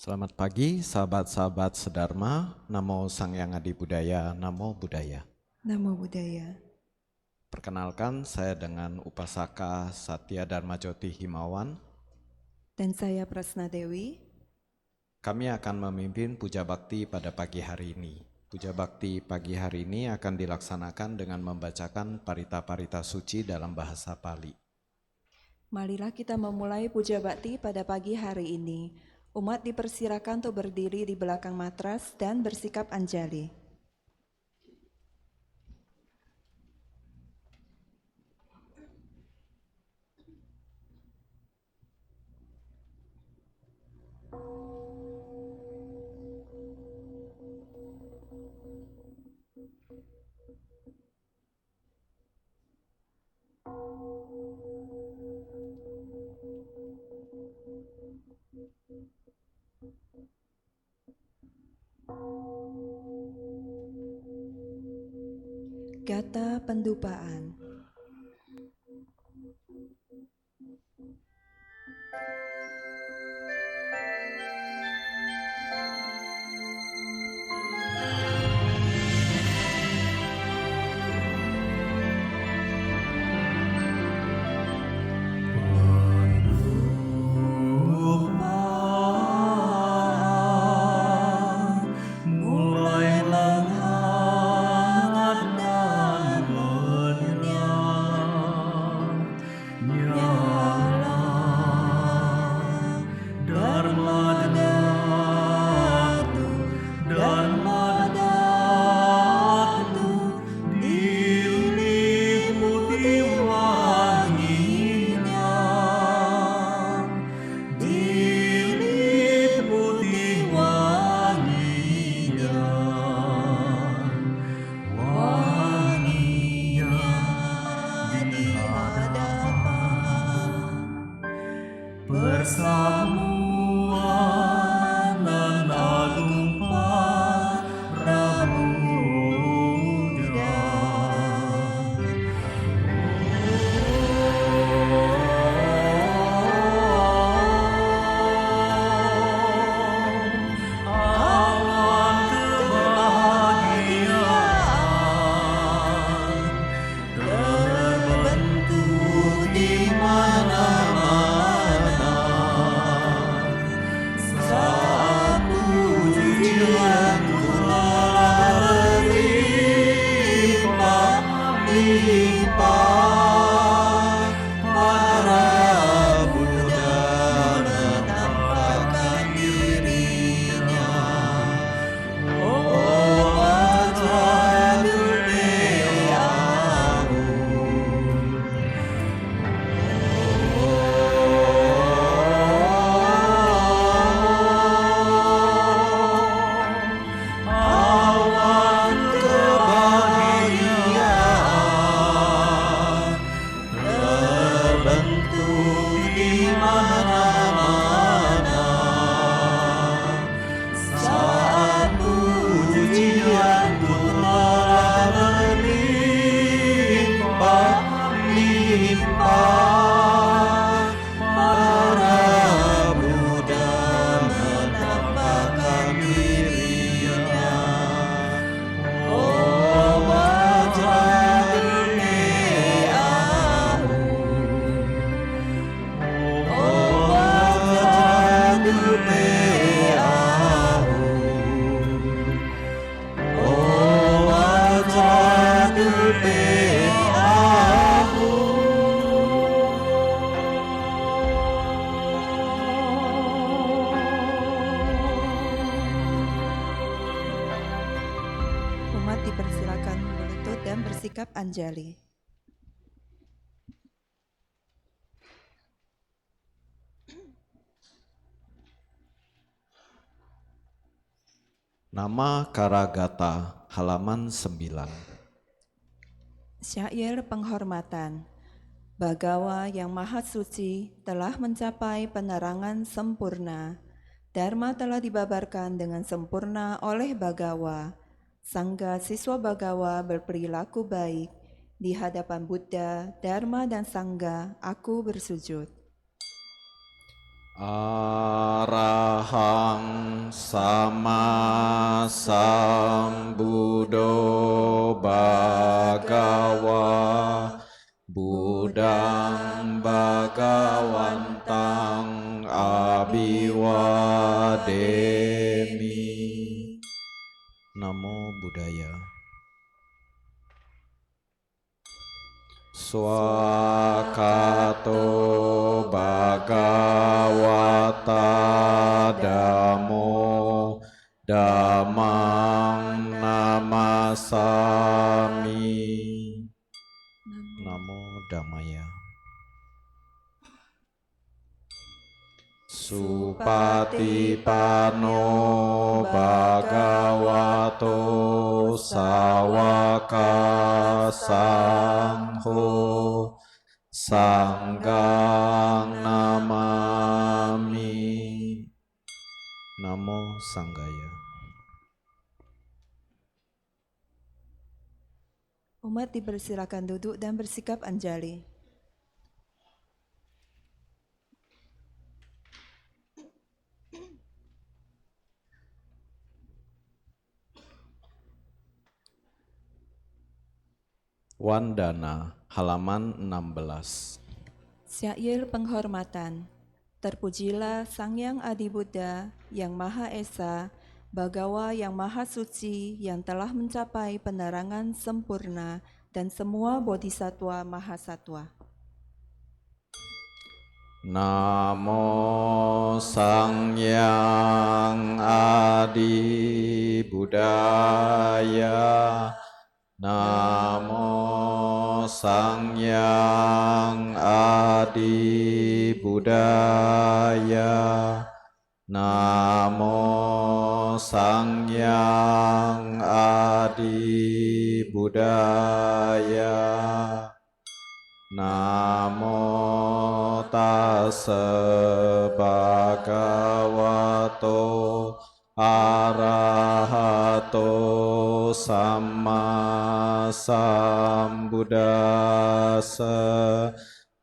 Selamat pagi sahabat-sahabat Sedharma, Namo Sang Hyang Adi Budaya, Namo Buddhaya. Namo Buddhaya. Perkenalkan, saya dengan Upasaka Satya Dharma Jyoti Himawan. Dan saya Prasna Dewi. Kami akan memimpin puja bakti pada pagi hari ini. Puja bakti pagi hari ini akan dilaksanakan dengan membacakan parita-parita suci dalam bahasa Pali. Marilah kita memulai puja bakti pada pagi hari ini. Umat dipersilakan untuk berdiri di belakang matras dan bersikap anjali. Gata Pendupaan. Umat dipersilakan berlutut dan bersikap anjali. Nama Karagata, halaman 9. Syair penghormatan. Bagawa yang maha suci telah mencapai penerangan sempurna. Dharma telah dibabarkan dengan sempurna oleh Bagawa. Sangga siswa Bagawa berperilaku baik. Di hadapan Buddha, Dharma, dan Sangga, aku bersujud. Arahang Sama Sambuddho Bhagawa Buddhang Bhagawantang Abhiwademi. Namo Buddhaya. Swakato Bhagavata Dhammo Dhammang Namasami. Namo Dhammaya. Supatipano Bhagavato Sawaka Sangho Sanggang Namami. Namo Sanggaya. Umat dipersilakan duduk dan bersikap anjali. Wandana, halaman 16. Syair penghormatan. Terpujilah Sang Yang Adi Buddha, Yang Maha Esa, Bhagawa yang Maha Suci, yang telah mencapai penerangan sempurna, dan semua bodhisattva mahasatwa. Namo Sang Yang Adi Buddhaya. Namo Sang Yang Adi Buddhaya. Namo Sang Yang Adi Buddhaya. Namo Tassa Bhagavato Arahato Samma Sambuddhassa.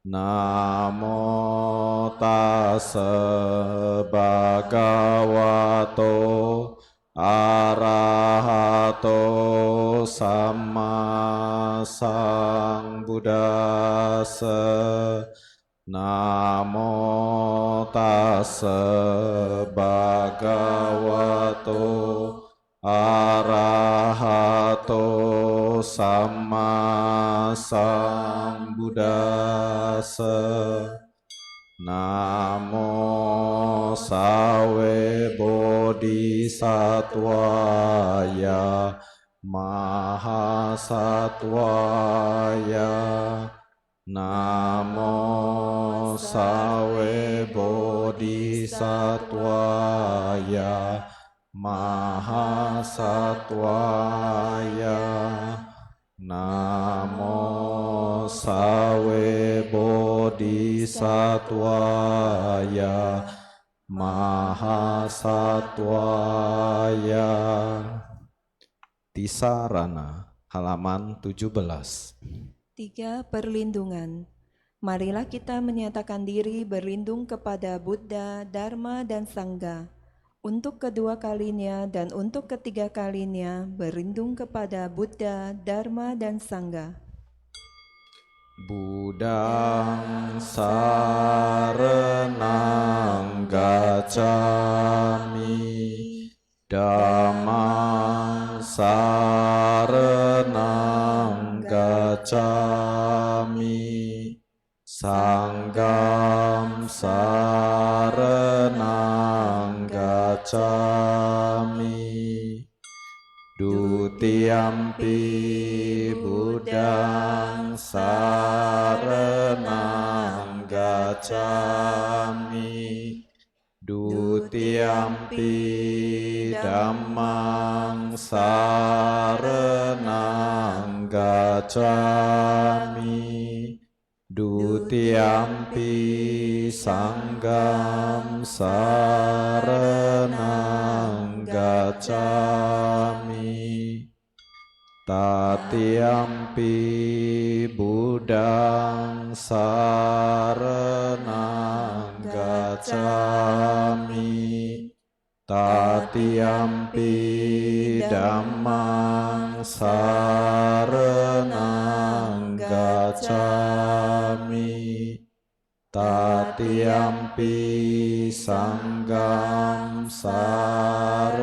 Namo Tassa Bhagavato Arahato Samma Sambuddhassa. Namo Tassa Bhagavato Arahato Samma Sambuddhassa. Namo Sawe Bodhisattvaya Mahasattvaya. Namo Sawe Bodhisattvaya Mahasattvaya. Namo Sawe Bodhisattvaya Mahasattvaya. Tisarana, halaman 17. 3. Perlindungan. Marilah kita menyatakan diri berlindung kepada Buddha, Dharma, dan Sangha. Untuk kedua kalinya dan untuk ketiga kalinya berlindung kepada Buddha, Dharma, dan Sangha. Buddhang saranang gacchami, Dhammang saranang gacchami, Sangham saranang gacchami. Dutiyampi Buddhang saranang gacchami, Dutiyampi Dhammang saranang gacchami, Dutiyampi Sangham saranang gacchami, Tatiyampi Buddhang saranang gacchami, Tatiampi dhammang saranang gacchami. Tatiampi sangham saranang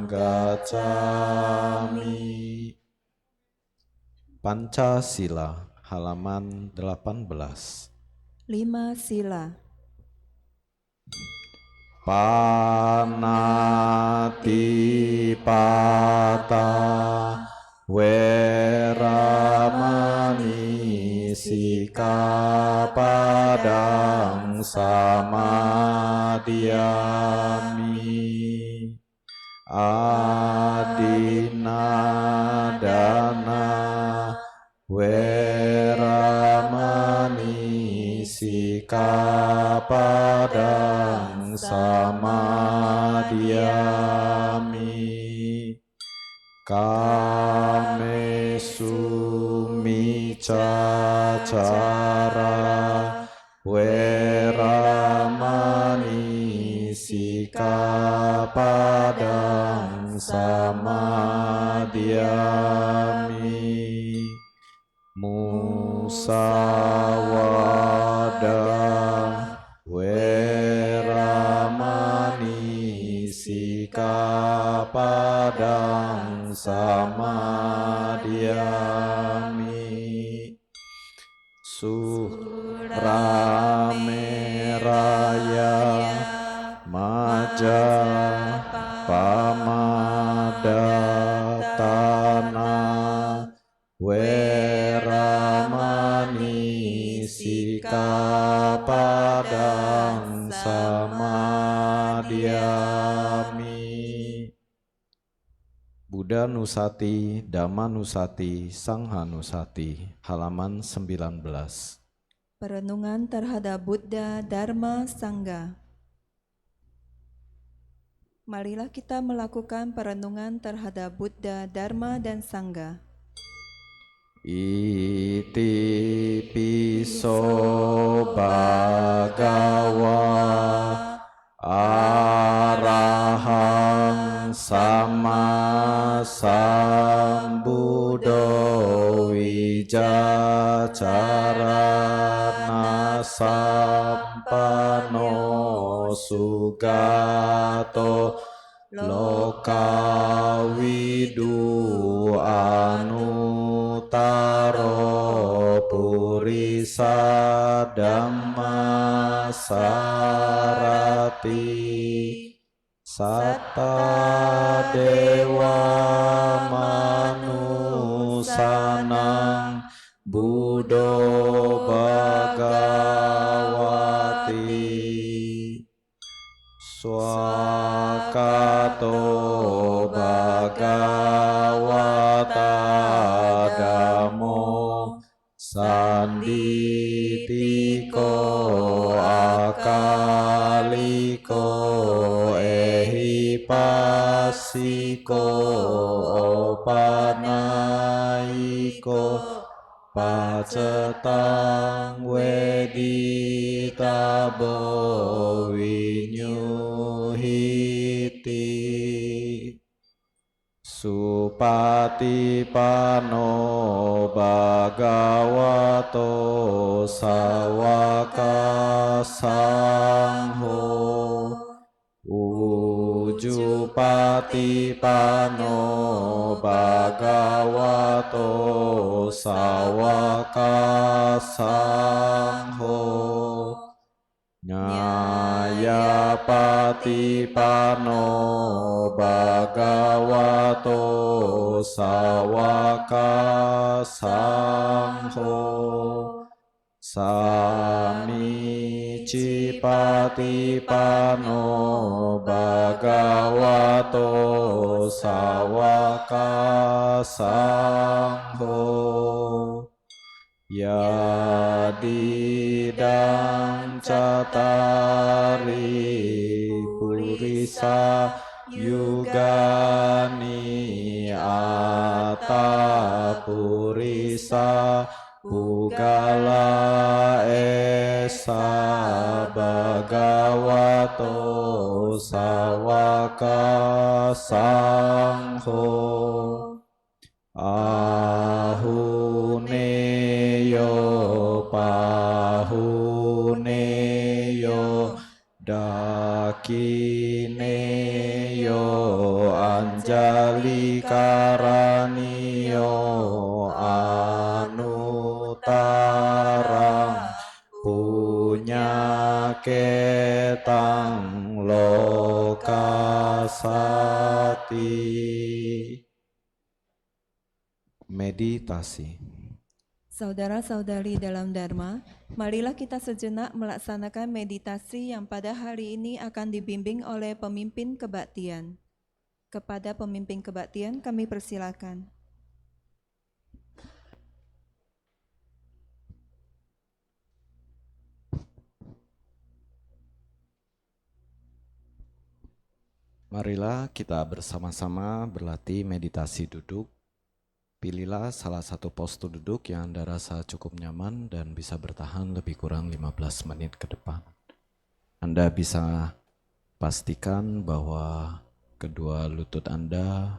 gacchami. Pancasila halaman 18. 5 sila. Panatipata weramani sikapadang samadhyami. Adinadana weramani sikapadang samadhyami. Kamesu micacara weramani sikapadang samadhyami. Musawadah weramani sikapadang samadhyami. Surameraya maja pamadatana weramani sikapadang samadhyami. Buddha Nusati, Dhamma Nusati, Sangha Nusati, halaman 19. Perenungan terhadap Buddha, Dharma, Sangha. Marilah kita melakukan perenungan terhadap Buddha, Dharma, dan Sangha. Iti piso bhagawa arahang sama sambuddho wijacarana sampano sugato lokawidu anutaro purisa dhamma sarati. Satta dewa manusanang buddho bhagavati. Swakato bhagavata dhammo sanditiko akaliko ehipasiko opanaiko pacetang weditabo vinyuhiti. Supatipano bhagavato sawaka sangho. Ujupatipano bhagavato sawaka sangho. Nyayapatipano bhagavato sawaka sangho. Samicipatipano bhagavato sawaka sangho. Yadidang catari purisa yugani ata purisa pugala esa bhagavato sawaka sangho ahuneyo pahuneyo dakineyo anjali karaniyo anutarang punya ketang lokasati. Meditasi. Saudara-saudari dalam Dharma, marilah kita sejenak melaksanakan meditasi yang pada hari ini akan dibimbing oleh pemimpin kebaktian. Kepada pemimpin kebaktian kami persilakan. Marilah kita bersama-sama berlatih meditasi duduk. Pilihlah salah satu postur duduk yang Anda rasa cukup nyaman dan bisa bertahan lebih kurang 15 menit ke depan. Anda bisa pastikan bahwa kedua lutut Anda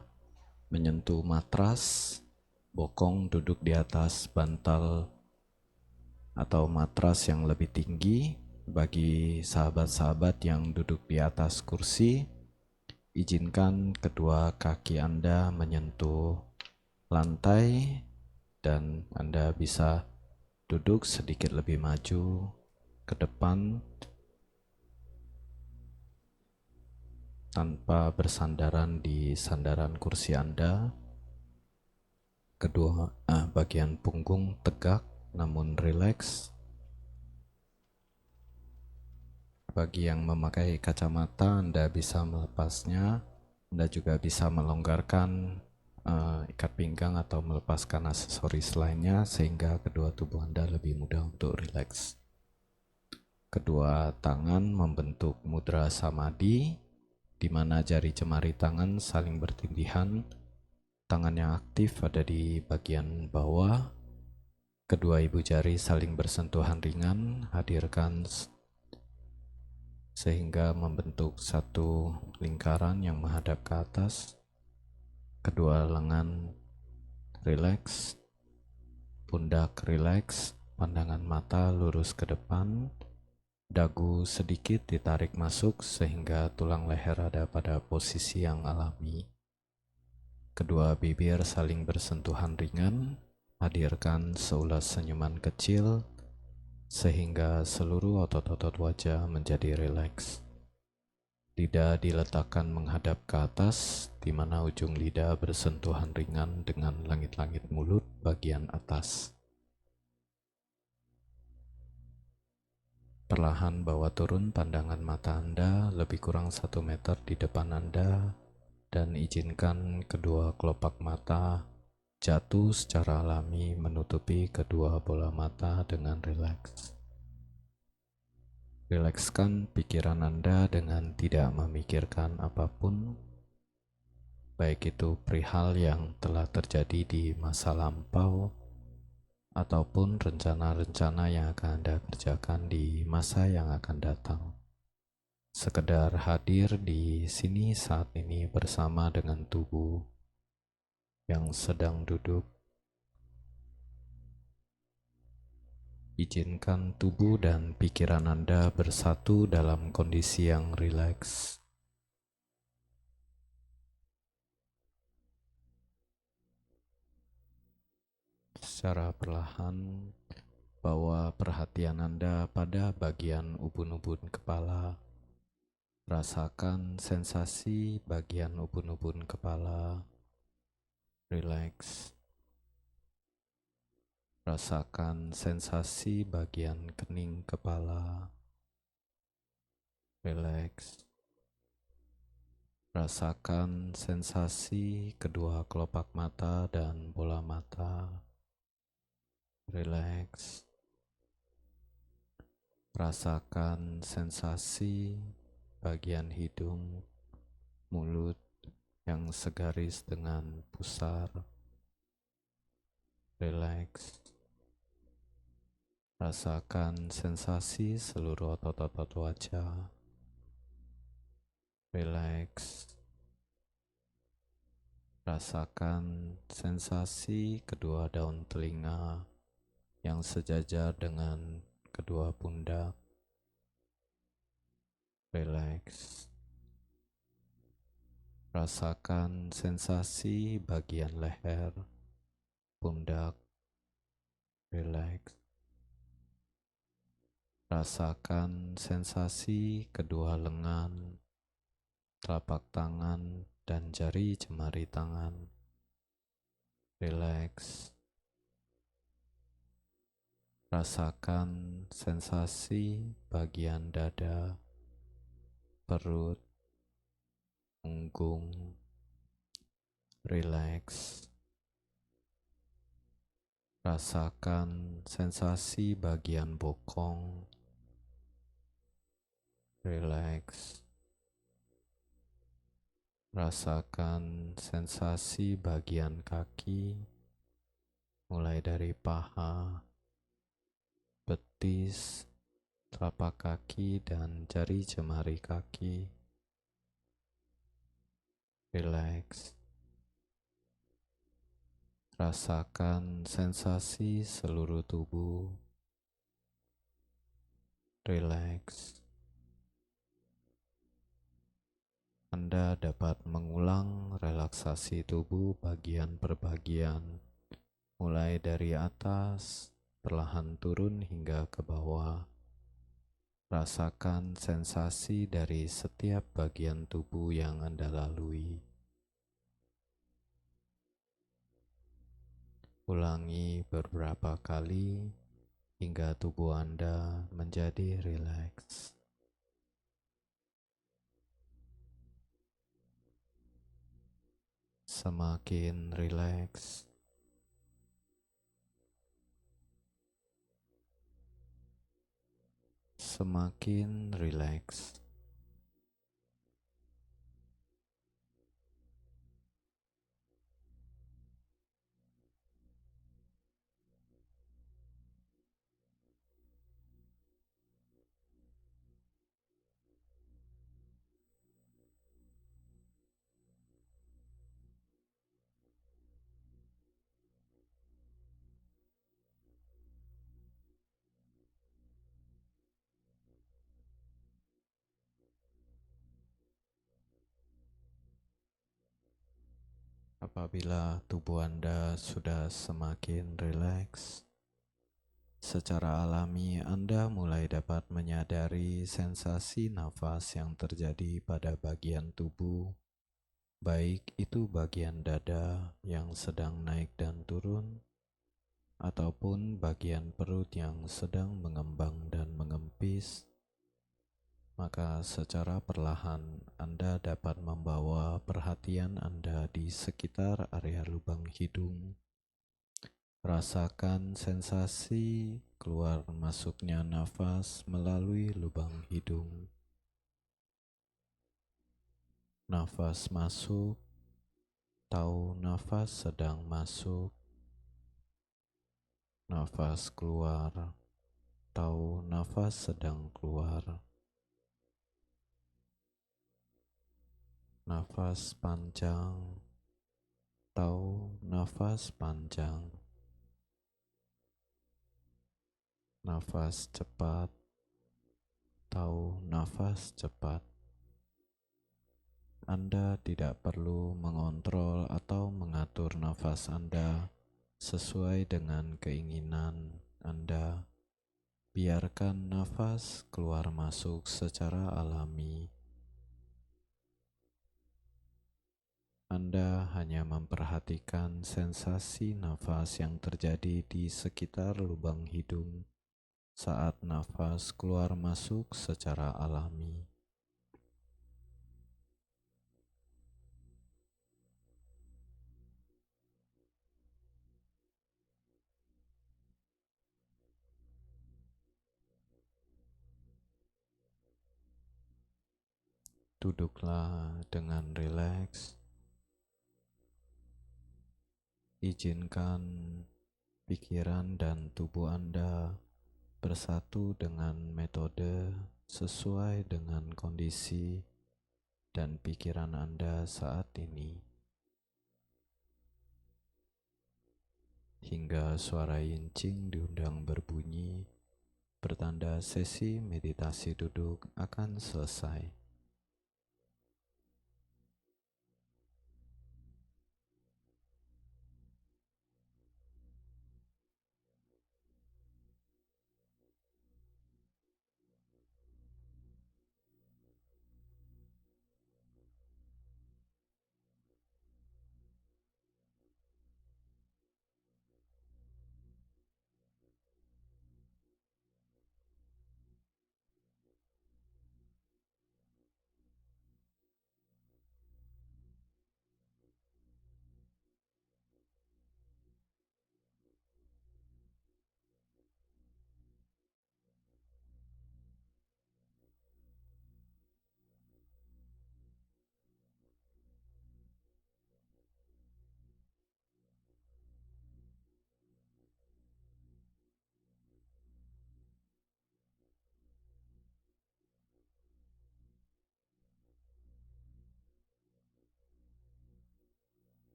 menyentuh matras, bokong duduk di atas bantal atau matras yang lebih tinggi. Bagi sahabat-sahabat yang duduk di atas kursi, izinkan kedua kaki Anda menyentuh lantai dan Anda bisa duduk sedikit lebih maju ke depan tanpa bersandaran di sandaran kursi Anda. Kedua bagian punggung tegak namun rileks. Bagi yang memakai kacamata, Anda bisa melepasnya. Anda juga bisa melonggarkan ikat pinggang atau melepaskan aksesoris lainnya sehingga kedua tubuh Anda lebih mudah untuk rileks. Kedua tangan membentuk mudra samadhi, di mana jari jemari tangan saling bertindihan. Tangan yang aktif ada di bagian bawah. Kedua ibu jari saling bersentuhan ringan, hadirkan sehingga membentuk satu lingkaran yang menghadap ke atas. Kedua lengan rileks, pundak rileks, pandangan mata lurus ke depan, dagu sedikit ditarik masuk sehingga tulang leher ada pada posisi yang alami. Kedua bibir saling bersentuhan ringan, hadirkan seulas senyuman kecil sehingga seluruh otot-otot wajah menjadi rileks. Lidah diletakkan menghadap ke atas, di mana ujung lidah bersentuhan ringan dengan langit-langit mulut bagian atas. Perlahan bawa turun pandangan mata Anda lebih kurang 1 meter di depan Anda dan izinkan kedua kelopak mata jatuh secara alami menutupi kedua bola mata dengan rileks. Rilekskan pikiran Anda dengan tidak memikirkan apapun, baik itu perihal yang telah terjadi di masa lampau ataupun rencana-rencana yang akan Anda kerjakan di masa yang akan datang. Sekedar hadir di sini saat ini bersama dengan tubuh yang sedang duduk. Izinkan tubuh dan pikiran Anda bersatu dalam kondisi yang rileks. Secara perlahan, bawa perhatian Anda pada bagian ubun-ubun kepala. Rasakan sensasi bagian ubun-ubun kepala. Rileks. Rasakan sensasi bagian kening kepala. Rileks. Rasakan sensasi kedua kelopak mata dan bola mata. Rileks. Rasakan sensasi bagian hidung, mulut yang segaris dengan pusar. Rileks. Rasakan sensasi seluruh otot-otot wajah. Rileks. Rasakan sensasi kedua daun telinga yang sejajar dengan kedua pundak. Rileks. Rasakan sensasi bagian leher, pundak. Rileks. Rasakan sensasi kedua lengan, telapak tangan, dan jari jemari tangan. Rileks. Rasakan sensasi bagian dada, perut, punggung. Rileks. Rasakan sensasi bagian bokong. Rileks. Rasakan sensasi bagian kaki, mulai dari paha, betis, telapak kaki, dan jari jemari kaki. Rileks. Rasakan sensasi seluruh tubuh. Rileks. Anda dapat mengulang relaksasi tubuh bagian per bagian, mulai dari atas, perlahan turun hingga ke bawah. Rasakan sensasi dari setiap bagian tubuh yang Anda lalui. Ulangi beberapa kali hingga tubuh Anda menjadi rileks. Semakin rileks, semakin rileks. Apabila tubuh Anda sudah semakin rileks, secara alami Anda mulai dapat menyadari sensasi nafas yang terjadi pada bagian tubuh, baik itu bagian dada yang sedang naik dan turun, ataupun bagian perut yang sedang mengembang dan mengempis. Maka secara perlahan Anda dapat membawa perhatian Anda di sekitar area lubang hidung. Rasakan sensasi keluar masuknya nafas melalui lubang hidung. Nafas masuk, tahu nafas sedang masuk. Nafas keluar, tahu nafas sedang keluar. Nafas panjang, tahu nafas panjang. Nafas cepat, tahu nafas cepat. Anda tidak perlu mengontrol atau mengatur nafas Anda sesuai dengan keinginan Anda. Biarkan nafas keluar masuk secara alami. Anda hanya memperhatikan sensasi nafas yang terjadi di sekitar lubang hidung saat nafas keluar masuk secara alami. Duduklah dengan rileks. Izinkan pikiran dan tubuh Anda bersatu dengan metode sesuai dengan kondisi dan pikiran Anda saat ini, hingga suara yincing diundang berbunyi, bertanda sesi meditasi duduk akan selesai.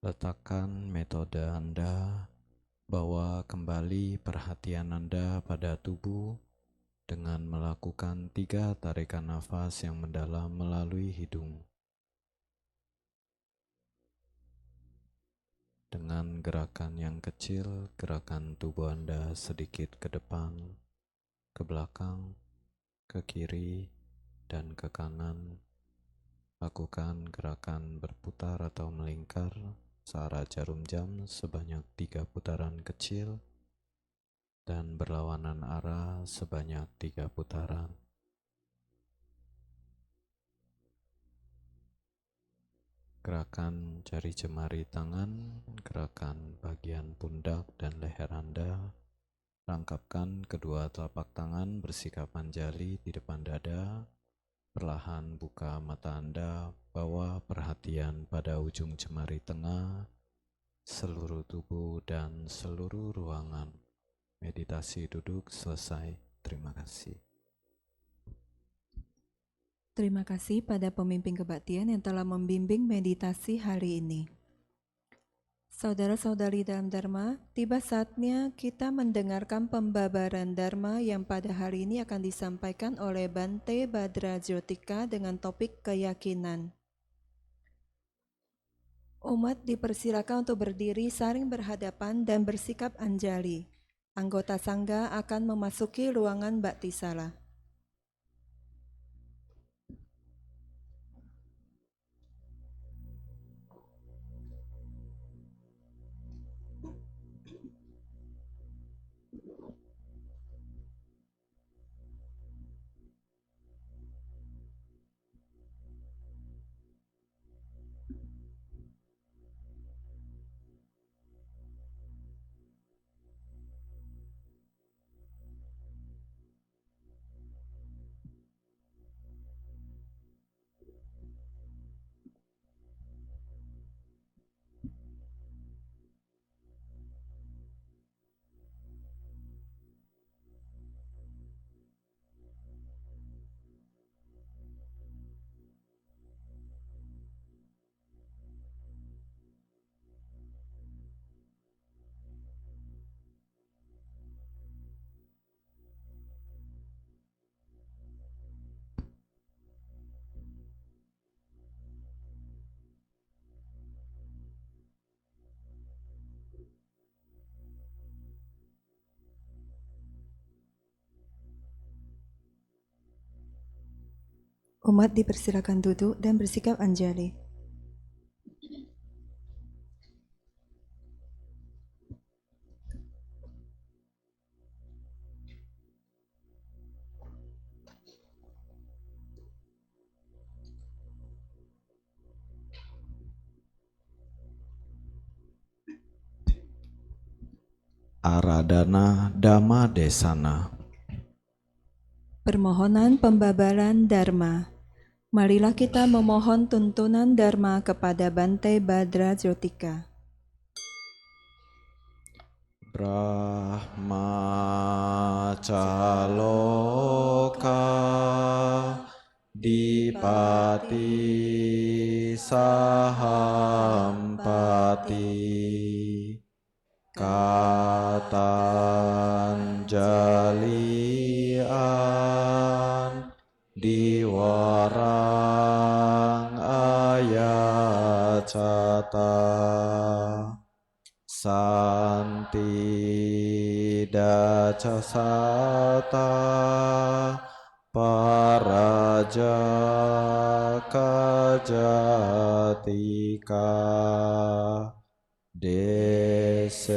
Letakkan metode Anda, bawa kembali perhatian Anda pada tubuh dengan melakukan 3 tarikan nafas yang mendalam melalui hidung. Dengan gerakan yang kecil, gerakan tubuh Anda sedikit ke depan, ke belakang, ke kiri, dan ke kanan. Lakukan gerakan berputar atau melingkar searah jarum jam sebanyak 3 putaran kecil dan berlawanan arah sebanyak 3 putaran. Gerakan jari jemari tangan, gerakan bagian pundak dan leher Anda. Rangkapkan kedua telapak tangan bersikap anjali di depan dada. Perlahan buka mata Anda, bawa perhatian pada ujung jemari tengah, seluruh tubuh dan seluruh ruangan. Meditasi duduk selesai. Terima kasih. Terima kasih pada pemimpin kebaktian yang telah membimbing meditasi hari ini. Saudara-saudari dalam Dharma, tiba saatnya kita mendengarkan pembabaran Dharma yang pada hari ini akan disampaikan oleh Bante Badra Jyotika dengan topik keyakinan. Umat dipersilakan untuk berdiri saling berhadapan dan bersikap anjali. Anggota Sangga akan memasuki ruangan Bhaktisala. Umat dipersilakan duduk dan bersikap anjali. Aradhana Dhamma Desana. Permohonan pembabaran Dharma. Marilah kita memohon tuntunan Dharma kepada Bante Badra Jotika. Brahmacaloka Dipati Sahampati Katanjalian Diwarang Ayacata Santi Dacasata Paraja Kajatika Desetu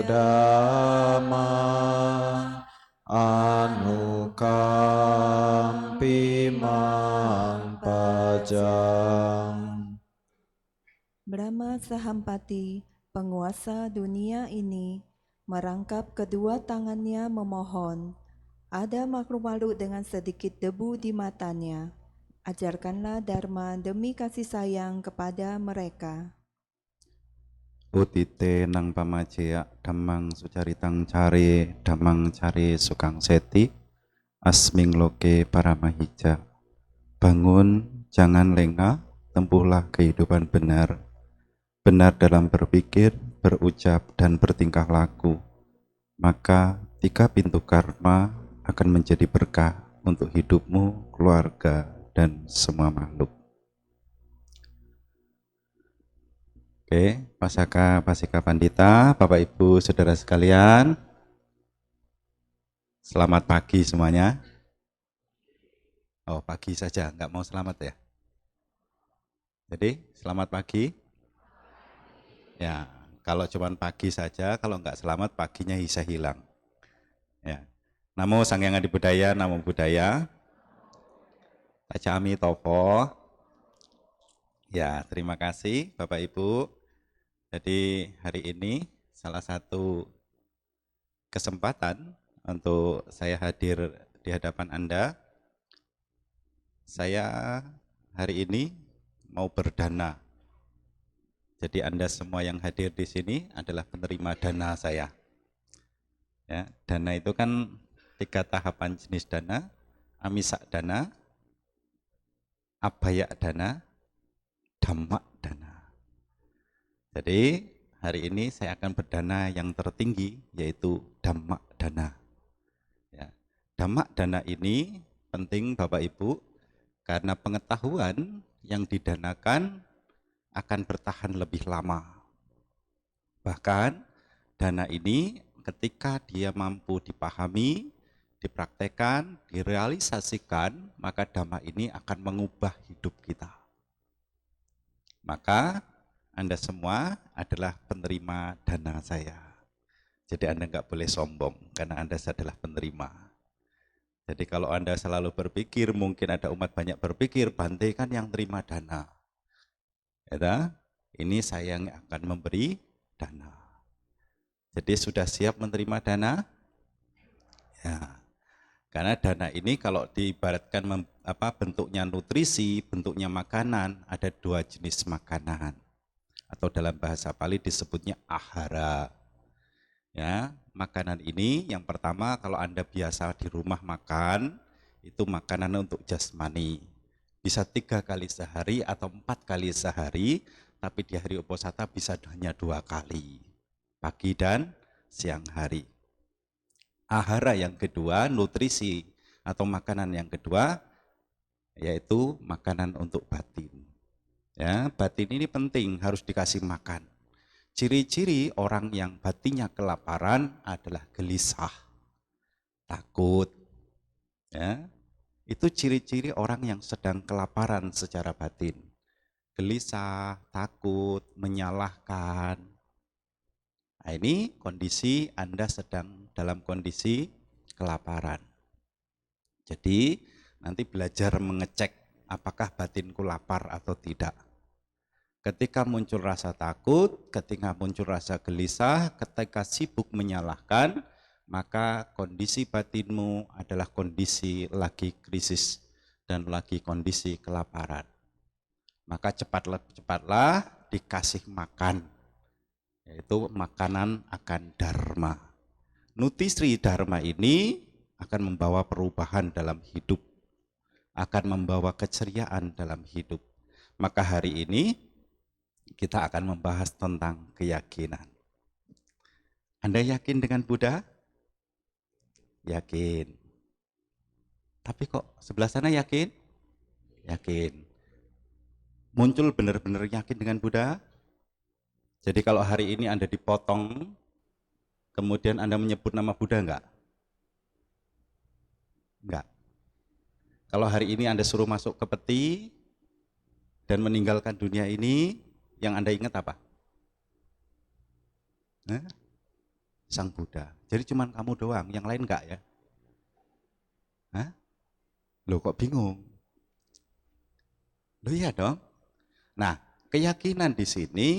Dhamma Anukampi Mang Pajang. Brahma Sahampati, penguasa dunia ini, merangkap kedua tangannya memohon. Ada makhluk-makhluk dengan sedikit debu di matanya. Ajarkanlah Dharma demi kasih sayang kepada mereka. Utite nang pamajaya dhammang sucaritang cari dhammang cari sukang seti asming loke paramahija. Bangun, jangan lengah, tempuhlah kehidupan benar. Benar dalam berpikir, berucap, dan bertingkah laku. Maka 3 pintu karma akan menjadi berkah untuk hidupmu, keluarga, dan semua makhluk. Oke, Pasaka Pasika Pandita, Bapak Ibu Saudara sekalian, selamat pagi semuanya. Oh, pagi saja, nggak mau selamat ya? Jadi, selamat pagi. Ya, kalau cuma pagi saja, kalau nggak selamat paginya bisa hilang. Ya, namo Sangyang Adi Budaya, namo budaya. Tacami Topo. Ya, terima kasih Bapak Ibu. Jadi hari ini salah satu kesempatan untuk saya hadir di hadapan Anda. Saya hari ini mau berdana. Jadi Anda semua yang hadir di sini adalah penerima dana saya. Ya, dana itu kan 3 tahapan jenis dana: amisa dana, abhaya dana, dhamma dana. Jadi hari ini saya akan berdana yang tertinggi, yaitu dhamma dana. Ya, dhamma dana ini penting Bapak Ibu, karena pengetahuan yang didanakan akan bertahan lebih lama. Bahkan dana ini ketika dia mampu dipahami, dipraktekkan, direalisasikan, maka dhamma ini akan mengubah hidup kita. Maka Anda semua adalah penerima dana saya. Jadi Anda nggak boleh sombong karena Anda adalah penerima. Jadi kalau Anda selalu berpikir, mungkin ada umat banyak berpikir, Bante kan yang terima dana. Ya, ini saya yang akan memberi dana. Jadi sudah siap menerima dana? Ya. Karena dana ini kalau diibaratkan bentuknya nutrisi, bentuknya makanan, ada 2 jenis makanan. Atau dalam bahasa Pali disebutnya ahara. Ya, makanan ini yang pertama kalau Anda biasa di rumah makan, itu makanan untuk jasmani. Bisa 3 kali sehari atau 4 kali sehari, tapi di hari Uposatha bisa hanya 2 kali, pagi dan siang hari. Ahara yang kedua, nutrisi atau makanan yang kedua, yaitu makanan untuk batin. Ya, batin ini penting, harus dikasih makan. Ciri-ciri orang yang batinnya kelaparan adalah gelisah, takut, ya, Itu ciri-ciri orang yang sedang kelaparan secara batin. Gelisah, takut, menyalahkan. Nah, ini kondisi Anda sedang dalam kondisi kelaparan. Jadi nanti belajar mengecek apakah batinku lapar atau tidak. Ketika muncul rasa takut, ketika muncul rasa gelisah, ketika sibuk menyalahkan, maka kondisi batinmu adalah kondisi lagi krisis dan lagi kondisi kelaparan. Maka cepatlah dikasih makan, yaitu makanan akan dharma. Nutrisri dharma ini akan membawa perubahan dalam hidup, akan membawa keceriaan dalam hidup. Maka hari ini kita akan membahas tentang keyakinan. Anda yakin dengan Buddha? Yakin. Tapi kok sebelah sana yakin? Yakin. Muncul benar-benar yakin dengan Buddha? Jadi kalau hari ini Anda dipotong, kemudian Anda menyebut nama Buddha enggak? Enggak. Kalau hari ini Anda suruh masuk ke peti dan meninggalkan dunia ini, yang Anda ingat apa? Sang Buddha. Jadi cuman kamu doang, yang lain enggak ya? Loh kok bingung? Loh iya dong. Nah, keyakinan di sini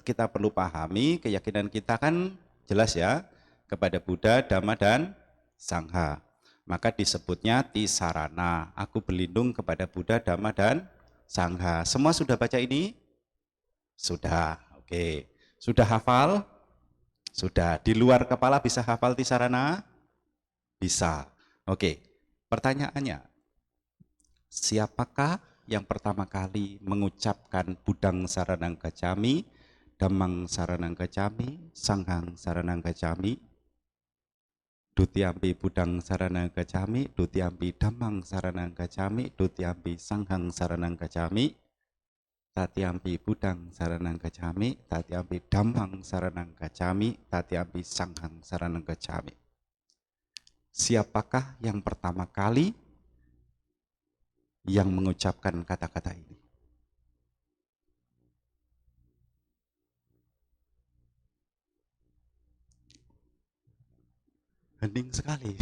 kita perlu pahami, keyakinan kita kan jelas ya, kepada Buddha, Dhamma, dan Sangha. Maka disebutnya Tisarana. Aku berlindung kepada Buddha, Dhamma, dan Sangha. Semua sudah baca ini? Sudah, oke. Sudah hafal? Sudah. Di luar kepala bisa hafal Tisarana? Bisa. Oke. Pertanyaannya, siapakah yang pertama kali mengucapkan Buddhang Saranang Gacchami, Dhammang Saranang Gacchami, Sanghang Saranang Gacchami? Dutiyampi Buddhang Saranang Gacchami, Dutiyampi Dhammang Saranang Gacchami, Dutiyampi Sanghang Saranang Gacchami, Tatiyampi Buddhang Saranang Gacchami, Tatiyampi Dhammang Saranang Gacchami, Tatiyampi Sanghang Saranang Gacchami. Siapakah yang pertama kali yang mengucapkan kata-kata ini? Hening sekali.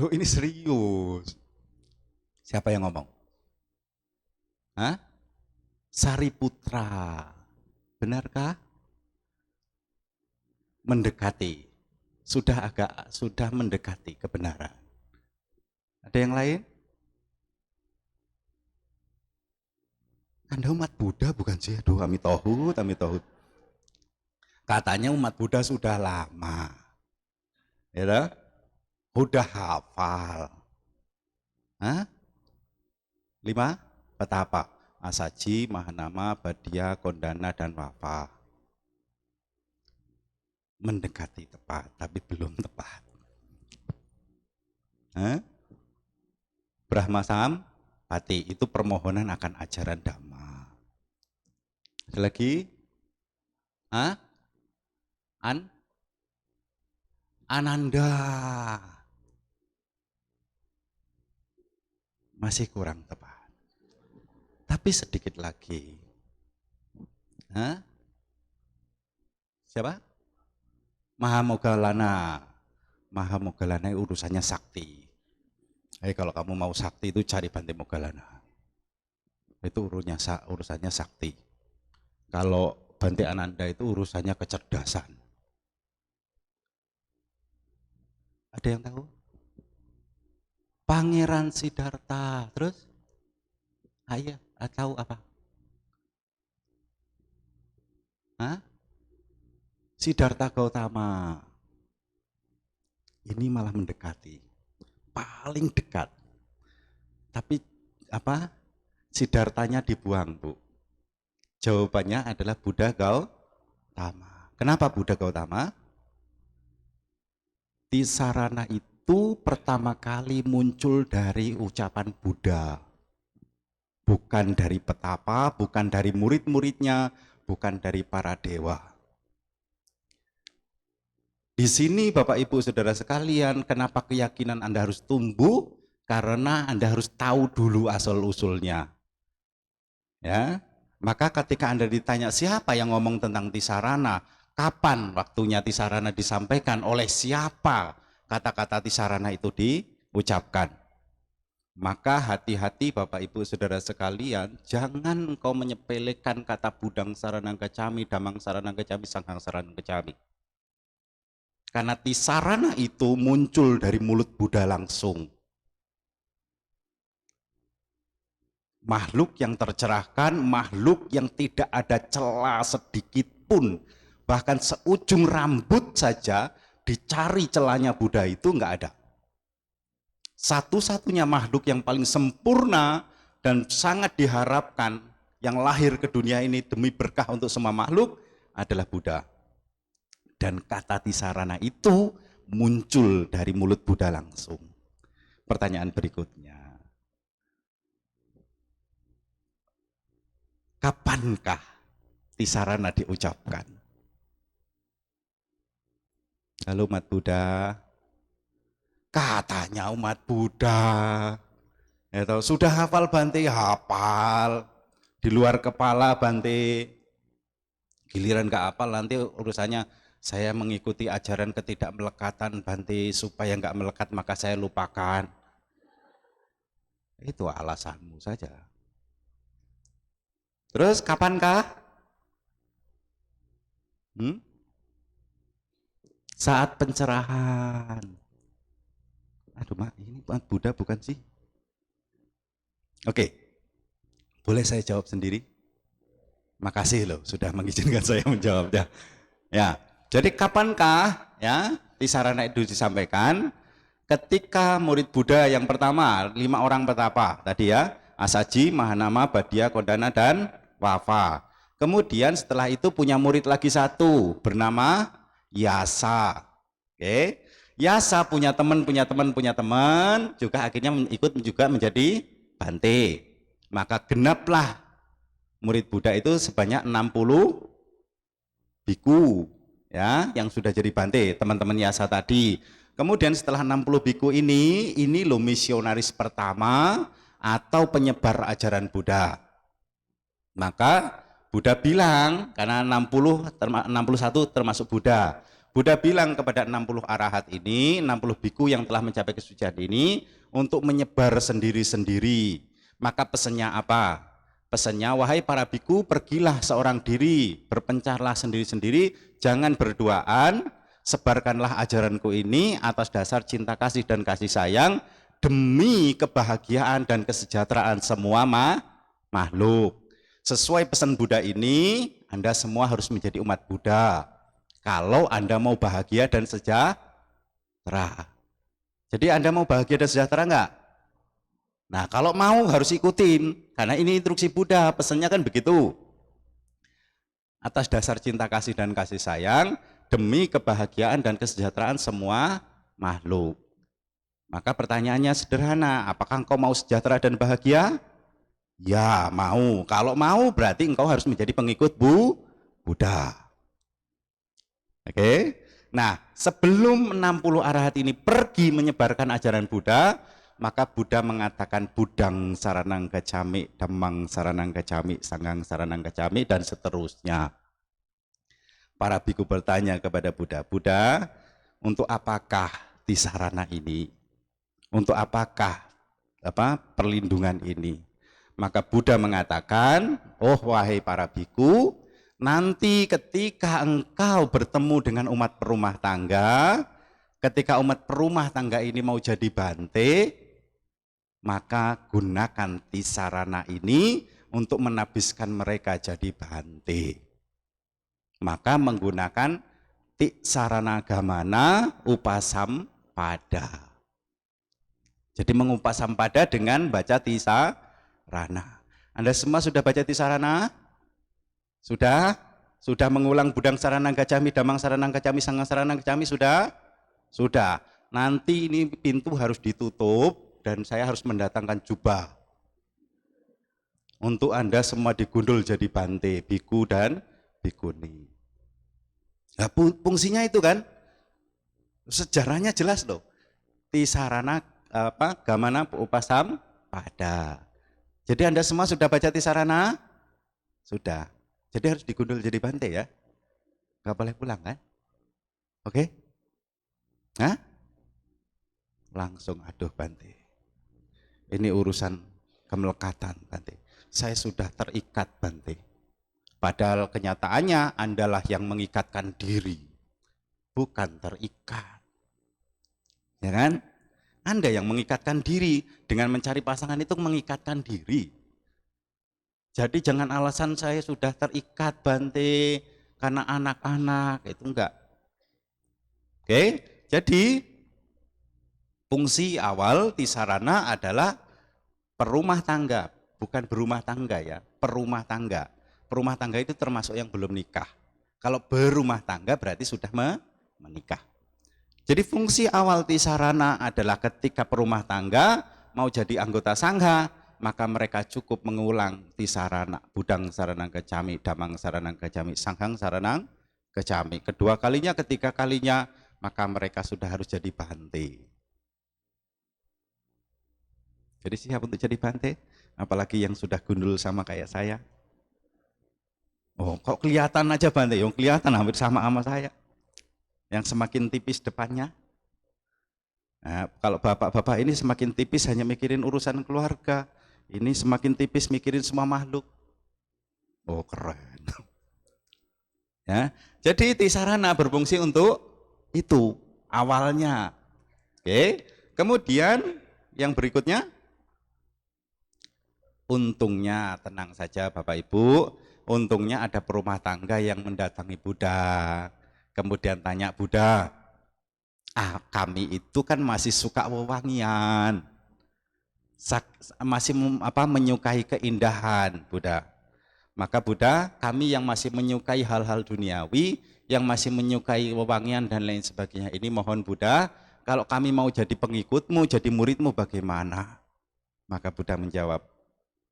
Loh ini serius. Siapa yang ngomong? Sariputra. Benarkah? Mendekati. Sudah mendekati kebenaran. Ada yang lain? Anda umat Buddha bukan sih? Aduh, amitohut, amitohut. Katanya umat Buddha sudah lama. Ya, udah hafal. 5 petapa. Asaji, Mahanama, Badia, Kondana, dan Wafa. Mendekati tepat, tapi belum tepat. Brahma Sampati itu permohonan akan ajaran Dhamma. Ada lagi? Ananda. Masih kurang tepat. Tapi sedikit lagi. Siapa? Mahamoggallana. Mahamoggallana urusannya sakti. Kalau kamu mau sakti itu cari Bante Moggallana. Itu urusannya sakti. Kalau Bante Ananda itu urusannya kecerdasan. Ada yang tahu? Pangeran Siddhartha. Terus? Ayo, tahu apa? Siddhartha Gautama. Ini malah mendekati. Paling dekat. Tapi Siddhartanya dibuang, Bu. Jawabannya adalah Buddha Gautama. Kenapa Buddha Gautama? Tisarana itu pertama kali muncul dari ucapan Buddha. Bukan dari petapa, bukan dari murid-muridnya, bukan dari para dewa. Di sini Bapak Ibu Saudara sekalian, kenapa keyakinan Anda harus tumbuh? Karena Anda harus tahu dulu asal-usulnya. Ya, maka ketika Anda ditanya siapa yang ngomong tentang Tisarana, kapan waktunya Tisarana disampaikan, oleh siapa kata-kata Tisarana itu diucapkan. Maka hati-hati Bapak Ibu Saudara sekalian, jangan engkau menyepelekan kata Budang Saranang Kecami, Damang Saranang Kecami, Sanggang Saranang Kecami. Karena Tisarana itu muncul dari mulut Buddha langsung. Makhluk yang tercerahkan, makhluk yang tidak ada celah sedikit pun, bahkan seujung rambut saja dicari celahnya Buddha itu nggak ada. Satu-satunya makhluk yang paling sempurna dan sangat diharapkan yang lahir ke dunia ini demi berkah untuk semua makhluk adalah Buddha. Dan kata Tisarana itu muncul dari mulut Buddha langsung. Pertanyaan berikutnya. Kapankah Tisarana diucapkan? Halo umat Buddha. Katanya umat Buddha. Ya tahu, sudah hafal Bante? Hafal. Di luar kepala Bante. Giliran gak hafal nanti urusannya saya mengikuti ajaran ketidakmelekatan Bante, supaya gak melekat maka saya lupakan. Itu alasanmu saja. Terus kapankah? Saat pencerahan. Aduh Mak, ini Buddha bukan sih? Oke, boleh saya jawab sendiri? Makasih loh sudah mengizinkan saya menjawabnya. Ya, jadi kapankah ya Tisarana itu disampaikan? Ketika murid Buddha yang pertama, 5 orang petapa tadi ya, Asaji, Mahanama, Badia, Kondana, dan Wafa. Kemudian setelah itu punya murid lagi satu bernama Yasa. Oke, Yasa punya teman, juga akhirnya ikut juga menjadi Bante. Maka genaplah murid Buddha itu sebanyak 60 biku ya yang sudah jadi Bante, teman-teman Yasa tadi. Kemudian setelah 60 biku ini loh misionaris pertama atau penyebar ajaran Buddha. Maka Buddha bilang, karena 61 termasuk Buddha. Buddha bilang kepada 60 arahat ini, 60 biku yang telah mencapai kesucian ini, untuk menyebar sendiri-sendiri. Maka pesannya apa? Pesannya, wahai para biku, pergilah seorang diri, berpencarlah sendiri-sendiri, jangan berduaan, sebarkanlah ajaranku ini atas dasar cinta kasih dan kasih sayang, demi kebahagiaan dan kesejahteraan semua makhluk. Sesuai pesan Buddha ini, Anda semua harus menjadi umat Buddha. Kalau Anda mau bahagia dan sejahtera. Jadi Anda mau bahagia dan sejahtera enggak? Nah kalau mau harus ikutin. Karena ini instruksi Buddha, pesannya kan begitu. Atas dasar cinta kasih dan kasih sayang, demi kebahagiaan dan kesejahteraan semua makhluk. Maka pertanyaannya sederhana, apakah engkau mau sejahtera dan bahagia? Ya mau, kalau mau berarti engkau harus menjadi pengikut Buddha. Oke, nah sebelum 60 arahat ini pergi menyebarkan ajaran Buddha, maka Buddha mengatakan Budang Saranang Kecami, Dhammang Saranang Kecami, Sanggang Saranang Kecami, dan seterusnya. Para biku bertanya kepada Buddha, Buddha, untuk apakah Tisarana ini? Untuk apakah perlindungan ini? Maka Buddha mengatakan, oh wahai para biku, nanti ketika engkau bertemu dengan umat perumah tangga, ketika umat perumah tangga ini mau jadi Bante, maka gunakan Tisarana ini untuk menabiskan mereka jadi Bante. Maka menggunakan Tisarana Gamana Upasam Pada. Jadi mengupasam pada dengan baca Tisarana. Anda semua sudah baca Tisarana? Sudah? Sudah mengulang Budang Saranang Kecami, Dhammang Saranang Kecami, Sanggang Saranang Kecami? Sudah? Sudah. Nanti ini pintu harus ditutup dan saya harus mendatangkan jubah. Untuk Anda semua digundul jadi Bante, biku dan bikuni. Nah, fungsinya itu kan, sejarahnya jelas loh. Tisarana gamana upasam pada. Jadi Anda semua sudah baca Tisarana? Sudah. Jadi harus digundul jadi bante ya. Nggak boleh pulang kan? Oke? Hah? Langsung aduh bante. Ini urusan kemelekatan bante. Saya sudah terikat bante. Padahal kenyataannya Andalah yang mengikatkan diri. Bukan terikat. Ya kan? Anda yang mengikatkan diri. Dengan mencari pasangan itu mengikatkan diri. Jadi jangan alasan saya sudah terikat bante karena anak-anak, itu enggak. Oke, jadi fungsi awal Tisarana adalah perumah tangga, bukan berumah tangga ya, perumah tangga. Perumah tangga itu termasuk yang belum nikah. Kalau berumah tangga berarti sudah menikah. Jadi fungsi awal Tisarana adalah ketika perumah tangga mau jadi anggota sangha, maka mereka cukup mengulang Tisarana, Budang Saranang Gacami, Damang Saranang Gacami, Sanghang Saranang Gacami. Kedua kalinya, ketiga kalinya, maka mereka sudah harus jadi bante. Jadi siap untuk jadi bante? Apalagi yang sudah gundul sama kayak saya. Oh, kok kelihatan aja bante? Yang kelihatan hampir sama saya. Yang semakin tipis depannya. Nah, kalau bapak-bapak ini semakin tipis hanya mikirin urusan keluarga. Ini semakin tipis mikirin semua makhluk. Oh, keren. Ya, jadi Tisarana berfungsi untuk itu awalnya. Oke. Kemudian yang berikutnya, untungnya tenang saja Bapak Ibu, untungnya ada perumah tangga yang mendatangi Buddha. Kemudian tanya Buddha, kami itu kan masih suka wewangian, masih menyukai keindahan Buddha. Maka Buddha, kami yang masih menyukai hal-hal duniawi, yang masih menyukai wewangian dan lain sebagainya, ini mohon Buddha, kalau kami mau jadi pengikutmu, jadi muridmu bagaimana? Maka Buddha menjawab,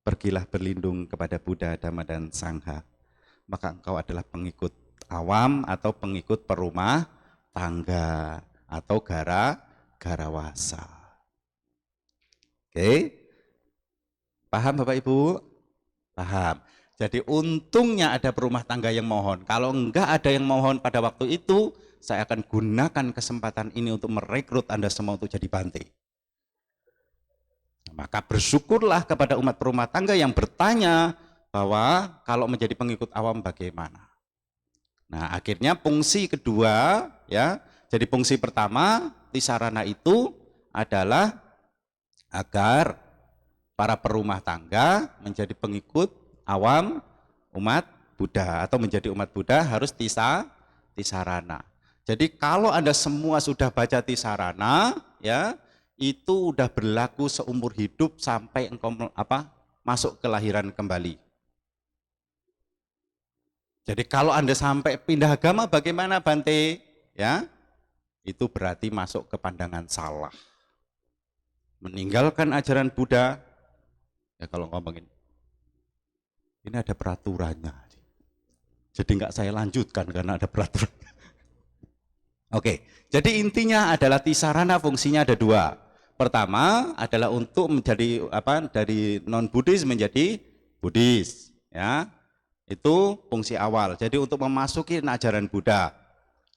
pergilah berlindung kepada Buddha, Dhamma dan Sangha. Maka engkau adalah pengikut awam atau pengikut perumah tangga atau garawasa. Oke, paham Bapak Ibu? Paham. Jadi untungnya ada perumah tangga yang mohon. Kalau enggak ada yang mohon pada waktu itu, saya akan gunakan kesempatan ini untuk merekrut Anda semua untuk jadi bante. Maka bersyukurlah kepada umat perumah tangga yang bertanya bahwa kalau menjadi pengikut awam bagaimana. Nah, akhirnya fungsi kedua ya. Jadi fungsi pertama Tisarana itu adalah agar para perumah tangga menjadi pengikut awam umat Buddha atau menjadi umat Buddha harus Tisarana. Jadi kalau Anda semua sudah baca Tisarana ya, itu udah berlaku seumur hidup sampai engkau masuk kelahiran kembali. Jadi kalau Anda sampai pindah agama bagaimana Bante? Ya, itu berarti masuk ke pandangan salah. Meninggalkan ajaran Buddha. Ya kalau ngomongin, ini ada peraturannya. Jadi enggak saya lanjutkan karena ada peraturan. Oke, jadi intinya adalah Tisarana fungsinya ada dua. Pertama adalah untuk menjadi dari non Buddhis menjadi Buddhis, ya. Itu fungsi awal. Jadi untuk memasuki ajaran Buddha,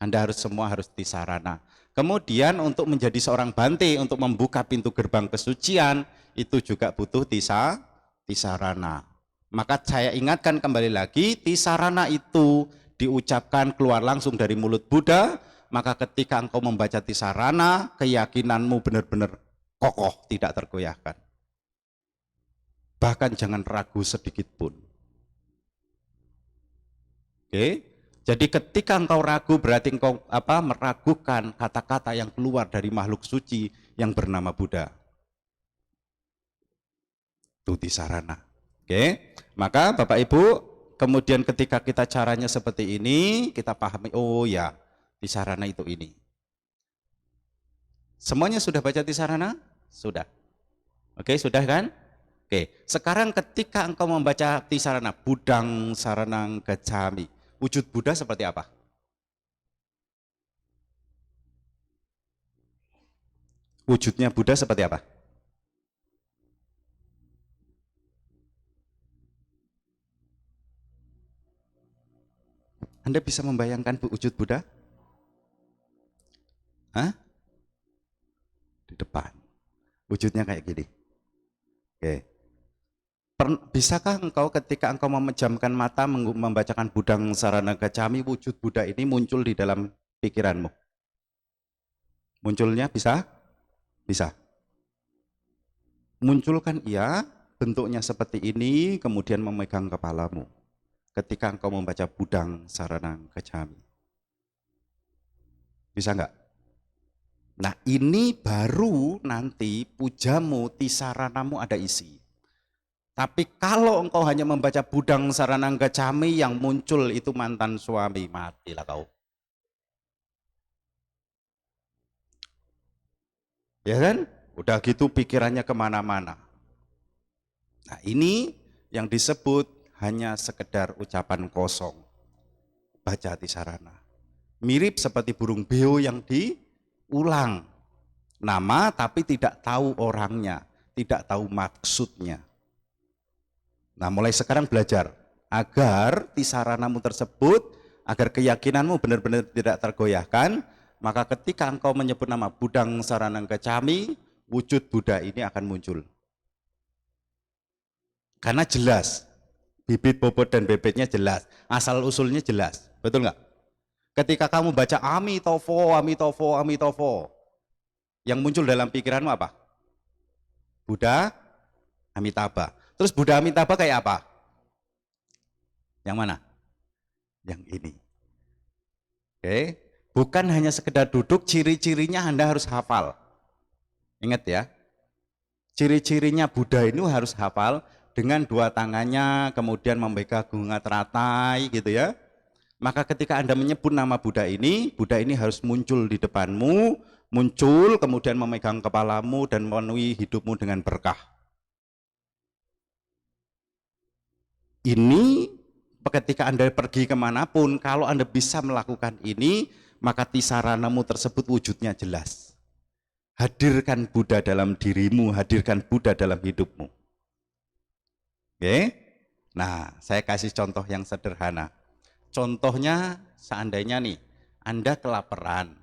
Anda semua harus Tisarana. Kemudian untuk menjadi seorang bante, untuk membuka pintu gerbang kesucian, itu juga butuh Tisarana. Maka saya ingatkan kembali lagi, Tisarana itu diucapkan keluar langsung dari mulut Buddha, maka ketika engkau membaca Tisarana, keyakinanmu benar-benar kokoh, tidak tergoyahkan. Bahkan jangan ragu sedikit pun. Oke, jadi ketika engkau ragu berarti engkau meragukan kata-kata yang keluar dari makhluk suci yang bernama Buddha. Itu Tisarana. Oke, maka Bapak Ibu, kemudian ketika kita caranya seperti ini, kita pahami, oh ya, Tisarana itu ini. Semuanya sudah baca Tisarana? Sudah. Oke, sudah kan? Oke, sekarang ketika engkau membaca Tisarana, Budang Saranang Gacami, wujud Buddha seperti apa? Wujudnya Buddha seperti apa? Anda bisa membayangkan wujud Buddha? Hah? Di depan. Wujudnya kayak gini. Oke. Bisakah engkau ketika engkau memejamkan mata membacakan Budang Sarana Gacami, wujud Buddha ini muncul di dalam pikiranmu? Munculnya bisa? Bisa. Munculkan iya, bentuknya seperti ini, kemudian memegang kepalamu. Ketika engkau membaca Budang Sarana Gacami. Bisa enggak? Nah ini baru nanti pujamu, tisaranamu ada isi. Tapi kalau engkau hanya membaca Budang Sarana Gacami, yang muncul itu mantan suami, matilah kau. Ya kan? Udah gitu pikirannya kemana-mana. Nah ini yang disebut hanya sekedar ucapan kosong. Baca tisarana. Mirip seperti burung beo yang diulang. Nama tapi tidak tahu orangnya, tidak tahu maksudnya. Nah mulai sekarang belajar agar tisaranamu tersebut, agar keyakinanmu benar-benar tidak tergoyahkan, maka ketika engkau menyebut nama Budang Sarana Gacami, wujud Buddha ini akan muncul. Karena jelas, bibit bobot dan bebeknya jelas, asal usulnya jelas, betul nggak? Ketika kamu baca Amitofo, Amitofo, Amitofo, yang muncul dalam pikiranmu apa? Buddha Amitabha. Terus Buddha Amitabha kayak apa? Yang mana? Yang ini. Oke, bukan hanya sekedar duduk, ciri-cirinya Anda harus hafal. Ingat ya, ciri-cirinya Buddha ini harus hafal dengan dua tangannya, kemudian memegang bunga teratai gitu ya. Maka ketika Anda menyebut nama Buddha ini harus muncul di depanmu, muncul kemudian memegang kepalamu dan memenuhi hidupmu dengan berkah. Ini ketika Anda pergi kemanapun, kalau Anda bisa melakukan ini, maka tisaranamu tersebut wujudnya jelas. Hadirkan Buddha dalam dirimu, hadirkan Buddha dalam hidupmu. Oke? Nah, saya kasih contoh yang sederhana. Contohnya seandainya nih, Anda kelaparan,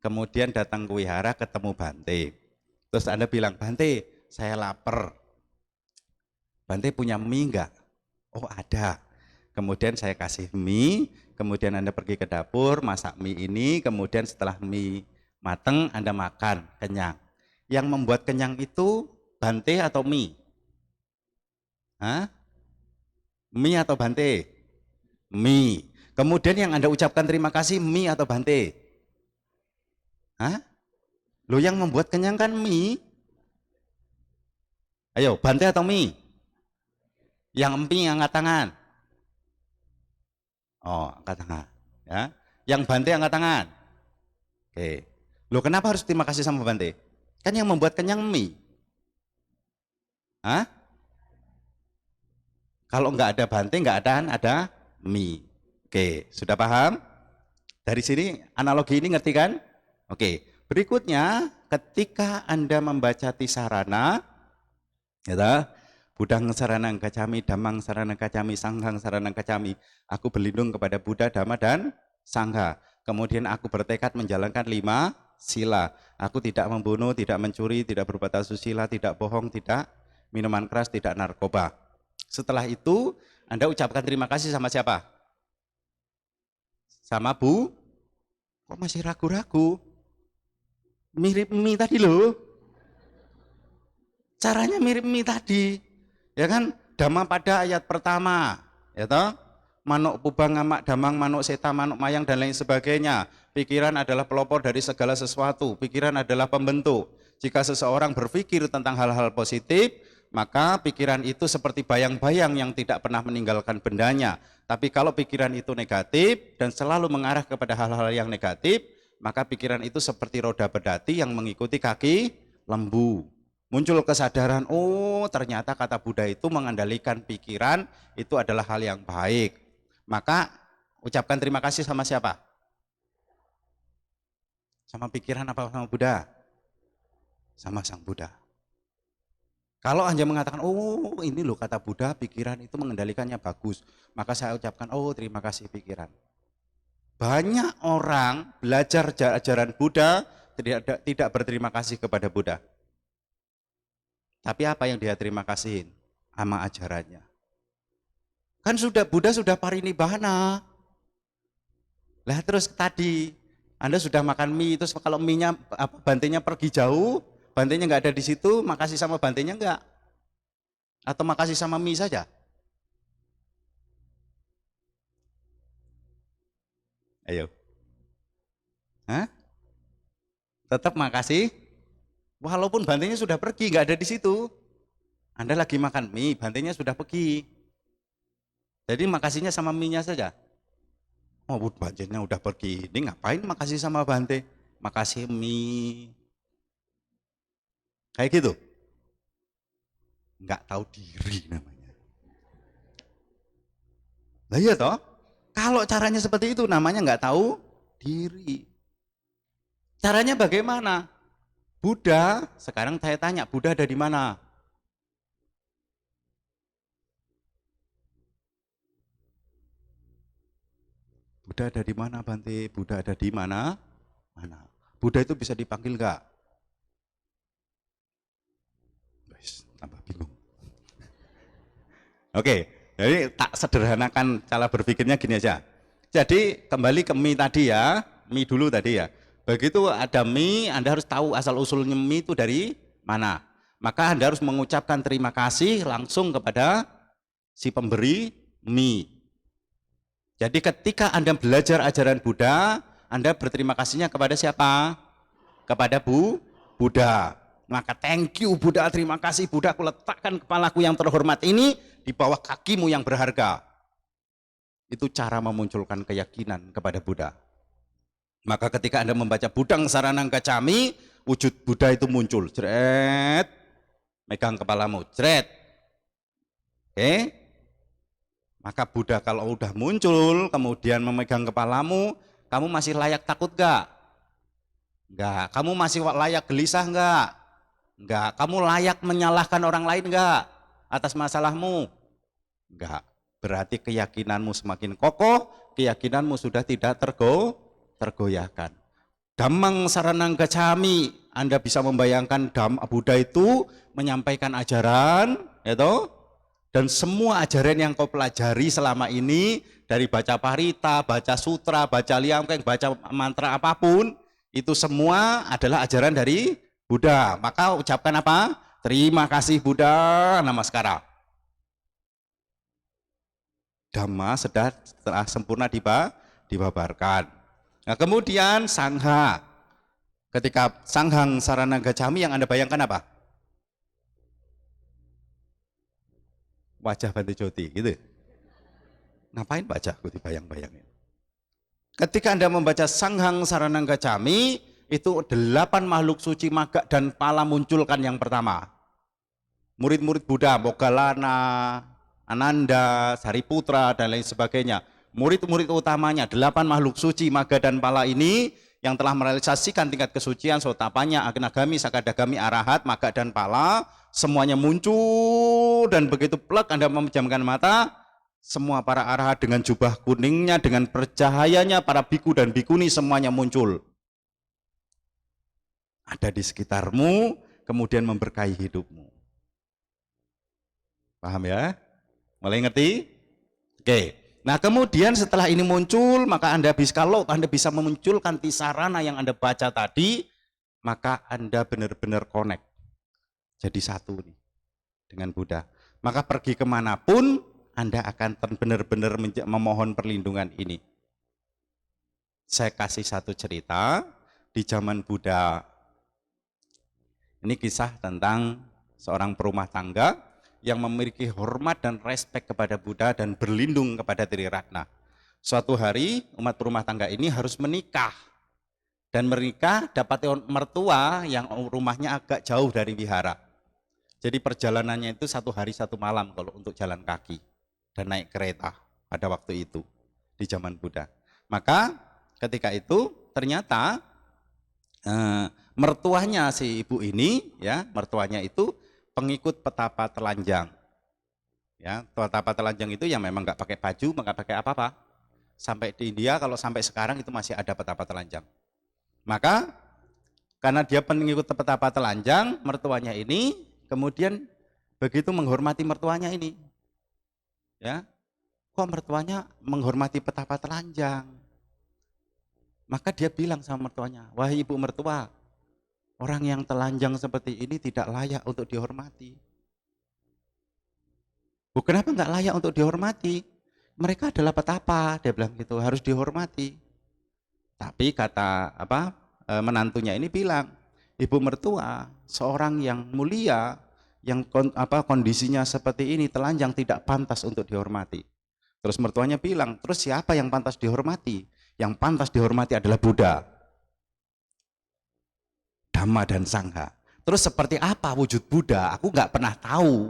kemudian datang ke wihara ketemu Bante. Terus Anda bilang, Bante, saya lapar. Bante punya mie enggak? Oh ada. Kemudian saya kasih mie, kemudian Anda pergi ke dapur, masak mie ini, kemudian setelah mie mateng Anda makan, kenyang. Yang membuat kenyang itu Bante atau mie? Hah? Mie atau Bante? Mie. Kemudian yang Anda ucapkan terima kasih mie atau Bante? Hah? Loh yang membuat kenyang kan mie. Ayo, Bante atau mie? Yang emping angkat tangan. Oh, angkat tangan. Ya. Yang Bante angkat tangan. Oke. Loh kenapa harus terima kasih sama Bante? Kan yang membuat kenyang mie. Hah? Kalau nggak ada Bante, nggak ada mie. Oke, sudah paham? Dari sini analogi ini ngerti kan? Oke, berikutnya ketika Anda membaca tisarana, ya, Budang Sarana Gacami, Dhammang Sarana Gacami, Sanghang Sarana Gacami, aku berlindung kepada Buddha, Dhamma, dan Sangha. Kemudian aku bertekad menjalankan 5 sila. Aku tidak membunuh, tidak mencuri, tidak berbuat asusila, tidak bohong, tidak minuman keras, tidak narkoba. Setelah itu, Anda ucapkan terima kasih sama siapa? Sama Bu? Kok masih ragu-ragu? Mirip mie tadi loh. Caranya mirip mie tadi. Ya kan? Dhamma pada ayat pertama, ya toh? Manuk pubang ngamak damang, manuk seta, manuk mayang dan lain sebagainya. Pikiran adalah pelopor dari segala sesuatu. Pikiran adalah pembentuk. Jika seseorang berpikir tentang hal-hal positif, maka pikiran itu seperti bayang-bayang yang tidak pernah meninggalkan bendanya. Tapi kalau pikiran itu negatif dan selalu mengarah kepada hal-hal yang negatif, maka pikiran itu seperti roda berdati yang mengikuti kaki lembu. Muncul kesadaran, oh ternyata kata Buddha itu mengendalikan pikiran, itu adalah hal yang baik. Maka ucapkan terima kasih sama siapa? Sama pikiran apa sama Buddha? sama Sang Buddha. Kalau Anda mengatakan, oh ini loh kata Buddha, pikiran itu mengendalikannya bagus, maka saya ucapkan, oh terima kasih pikiran. Banyak orang belajar ajaran Buddha tidak berterima kasih kepada Buddha. Tapi apa yang dia terima kasihin? Sama ajarannya. Kan Buddha sudah parinibbana. Lah terus tadi Anda sudah makan mie, terus kalau mie-nya bantainya pergi jauh, bantainya nggak ada di situ, makasih sama bantainya enggak? Atau makasih sama mie saja? Ayo. Hah? Tetap makasih, walaupun bantainya sudah pergi, nggak ada di situ. Anda lagi makan mie, bantainya sudah pergi. Jadi makasihnya sama mie-nya saja. Oh, bantainya udah pergi, ini ngapain makasih sama bantai? Makasih mie. Kayak gitu. Nggak tahu diri namanya. Nah iya toh, kalau caranya seperti itu namanya nggak tahu diri. Caranya bagaimana? Buddha, sekarang saya tanya, Buddha ada di mana? Buddha ada di mana, Bante? Buddha ada di mana? Mana? Buddha itu bisa dipanggil nggak? Tambah bingung. Oke, jadi tak sederhanakan cara berpikirnya gini aja. Jadi kembali ke mie tadi ya, mie dulu tadi ya. Begitu ada mie, Anda harus tahu asal-usulnya mie itu dari mana. Maka Anda harus mengucapkan terima kasih langsung kepada si pemberi mie. Jadi ketika Anda belajar ajaran Buddha, Anda berterima kasihnya kepada siapa? Kepada Buddha. Maka thank you Buddha, terima kasih Buddha, aku letakkan kepalaku yang terhormat ini di bawah kakimu yang berharga. Itu cara memunculkan keyakinan kepada Buddha. Maka ketika Anda membaca Budang Saranang Gacchami, wujud Buddha itu muncul. Jret, megang kepalamu, jret. Oke. Maka Buddha kalau udah muncul, kemudian memegang kepalamu, kamu masih layak takut gak? Enggak. Kamu masih layak gelisah enggak? Enggak. Kamu layak menyalahkan orang lain enggak atas masalahmu? Enggak. Berarti keyakinanmu semakin kokoh, keyakinanmu sudah tidak tergoyahkan. Dhammang Saranang Gacchami, Anda bisa membayangkan Buddha itu menyampaikan ajaran, itu, dan semua ajaran yang kau pelajari selama ini, dari baca parita, baca sutra, baca liangkeng, baca mantra apapun, itu semua adalah ajaran dari Buddha. Maka ucapkan apa? Terima kasih Buddha, namaskara. Dhamma setelah sempurna dibabarkan. Nah kemudian Sangha. Ketika Sanghang Saranang Gacchami yang Anda bayangkan apa? Wajah Bante Joti gitu. Ngapain baca? Aku dibayang-bayangin. Ketika Anda membaca Sanghang Saranang Gacchami, itu 8 makhluk suci maga dan pala munculkan yang pertama. Murid-murid Buddha, Moggallana, Ananda, Sariputra, dan lain sebagainya. Murid-murid utamanya, 8 makhluk suci maga dan pala ini yang telah merealisasikan tingkat kesucian Sotapanya, Anagami, Sakadagami, Arahat, maga dan pala, semuanya muncul, dan begitu plek Anda memejamkan mata, semua para arahat dengan jubah kuningnya, dengan percahayanya, para biku dan bikuni semuanya muncul. Ada di sekitarmu, kemudian memberkahi hidupmu. Paham ya? Mulai ngerti? Oke. Nah kemudian setelah ini muncul, maka kalau Anda bisa memunculkan tisarana yang Anda baca tadi, maka Anda benar-benar connect. Jadi satu nih dengan Buddha. Maka pergi kemanapun, Anda akan benar-benar memohon perlindungan ini. Saya kasih satu cerita di zaman Buddha. Ini kisah tentang seorang perumah tangga yang memiliki hormat dan respek kepada Buddha dan berlindung kepada Triratna. Suatu hari umat perumah tangga ini harus menikah. Dan menikah dapat mertua yang rumahnya agak jauh dari wihara. Jadi perjalanannya itu 1 hari 1 malam kalau untuk jalan kaki dan naik kereta pada waktu itu di zaman Buddha. Maka ketika itu ternyata mertuanya si ibu ini, ya, mertuanya itu pengikut petapa telanjang. Ya, petapa telanjang itu yang memang nggak pakai baju, nggak pakai apa-apa. Sampai di India, kalau sampai sekarang itu masih ada petapa telanjang. Maka karena dia pengikut petapa telanjang, mertuanya ini kemudian begitu menghormati mertuanya ini. Ya, kok mertuanya menghormati petapa telanjang? Maka dia bilang sama mertuanya, wahai ibu mertua, orang yang telanjang seperti ini tidak layak untuk dihormati. Kenapa nggak layak untuk dihormati? Mereka adalah petapa, dia bilang gitu, harus dihormati. Tapi kata menantunya ini bilang, ibu mertua, seorang yang mulia, yang kondisinya seperti ini, telanjang, tidak pantas untuk dihormati. Terus mertuanya bilang, terus siapa yang pantas dihormati? Yang pantas dihormati adalah Buddha, Dhamma dan Sangha. Terus seperti apa wujud Buddha? Aku nggak pernah tahu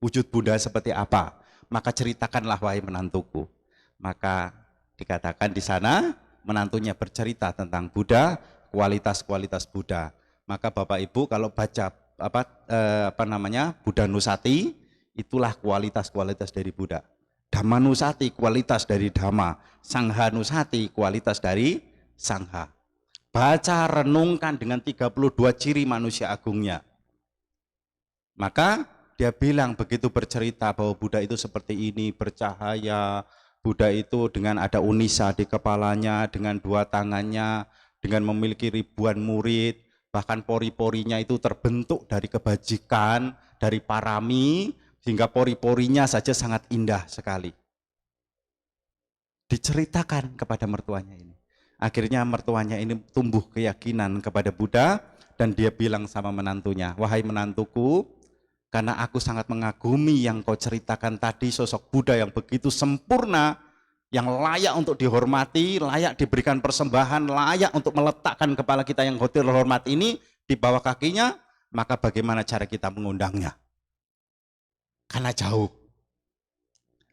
wujud Buddha seperti apa. Maka ceritakanlah wahai menantuku. Maka dikatakan di sana menantunya bercerita tentang Buddha, kualitas-kualitas Buddha. Maka Bapak Ibu kalau baca Buddha Nusati, itulah kualitas-kualitas dari Buddha. Dhamma Nusati, kualitas dari Dhamma. Sangha Nusati, kualitas dari Sangha. Baca, renungkan dengan 32 ciri manusia agungnya. Maka dia bilang begitu bercerita bahwa Buddha itu seperti ini, bercahaya. Buddha itu dengan ada unisa di kepalanya, dengan 2 tangannya, dengan memiliki ribuan murid, bahkan pori-porinya itu terbentuk dari kebajikan, dari parami, sehingga pori-porinya saja sangat indah sekali. Diceritakan kepada mertuanya ini. Akhirnya mertuanya ini tumbuh keyakinan kepada Buddha, dan dia bilang sama menantunya, wahai menantuku, karena aku sangat mengagumi yang kau ceritakan tadi, sosok Buddha yang begitu sempurna, yang layak untuk dihormati, layak diberikan persembahan, layak untuk meletakkan kepala kita yang terhormat ini di bawah kakinya, maka bagaimana cara kita mengundangnya? Karena jauh.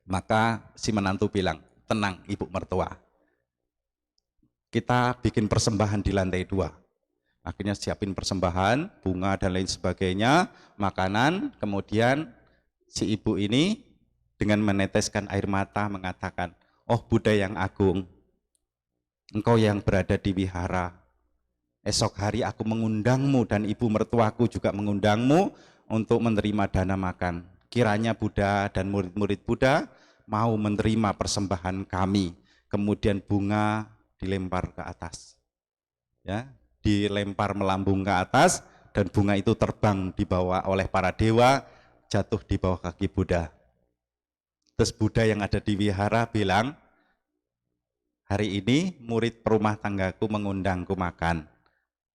Maka si menantu bilang, tenang ibu mertua, kita bikin persembahan di lantai 2. Akhirnya siapin persembahan, bunga dan lain sebagainya, makanan, kemudian si ibu ini dengan meneteskan air mata mengatakan, oh Buddha yang agung, engkau yang berada di wihara, esok hari aku mengundangmu dan ibu mertuaku juga mengundangmu untuk menerima dana makan. Kiranya Buddha dan murid-murid Buddha mau menerima persembahan kami. Kemudian bunga dilempar ke atas. Ya, dilempar melambung ke atas dan bunga itu terbang dibawa oleh para dewa, jatuh di bawah kaki Buddha. Terus Buddha yang ada di wihara bilang, hari ini murid perumah tanggaku mengundangku makan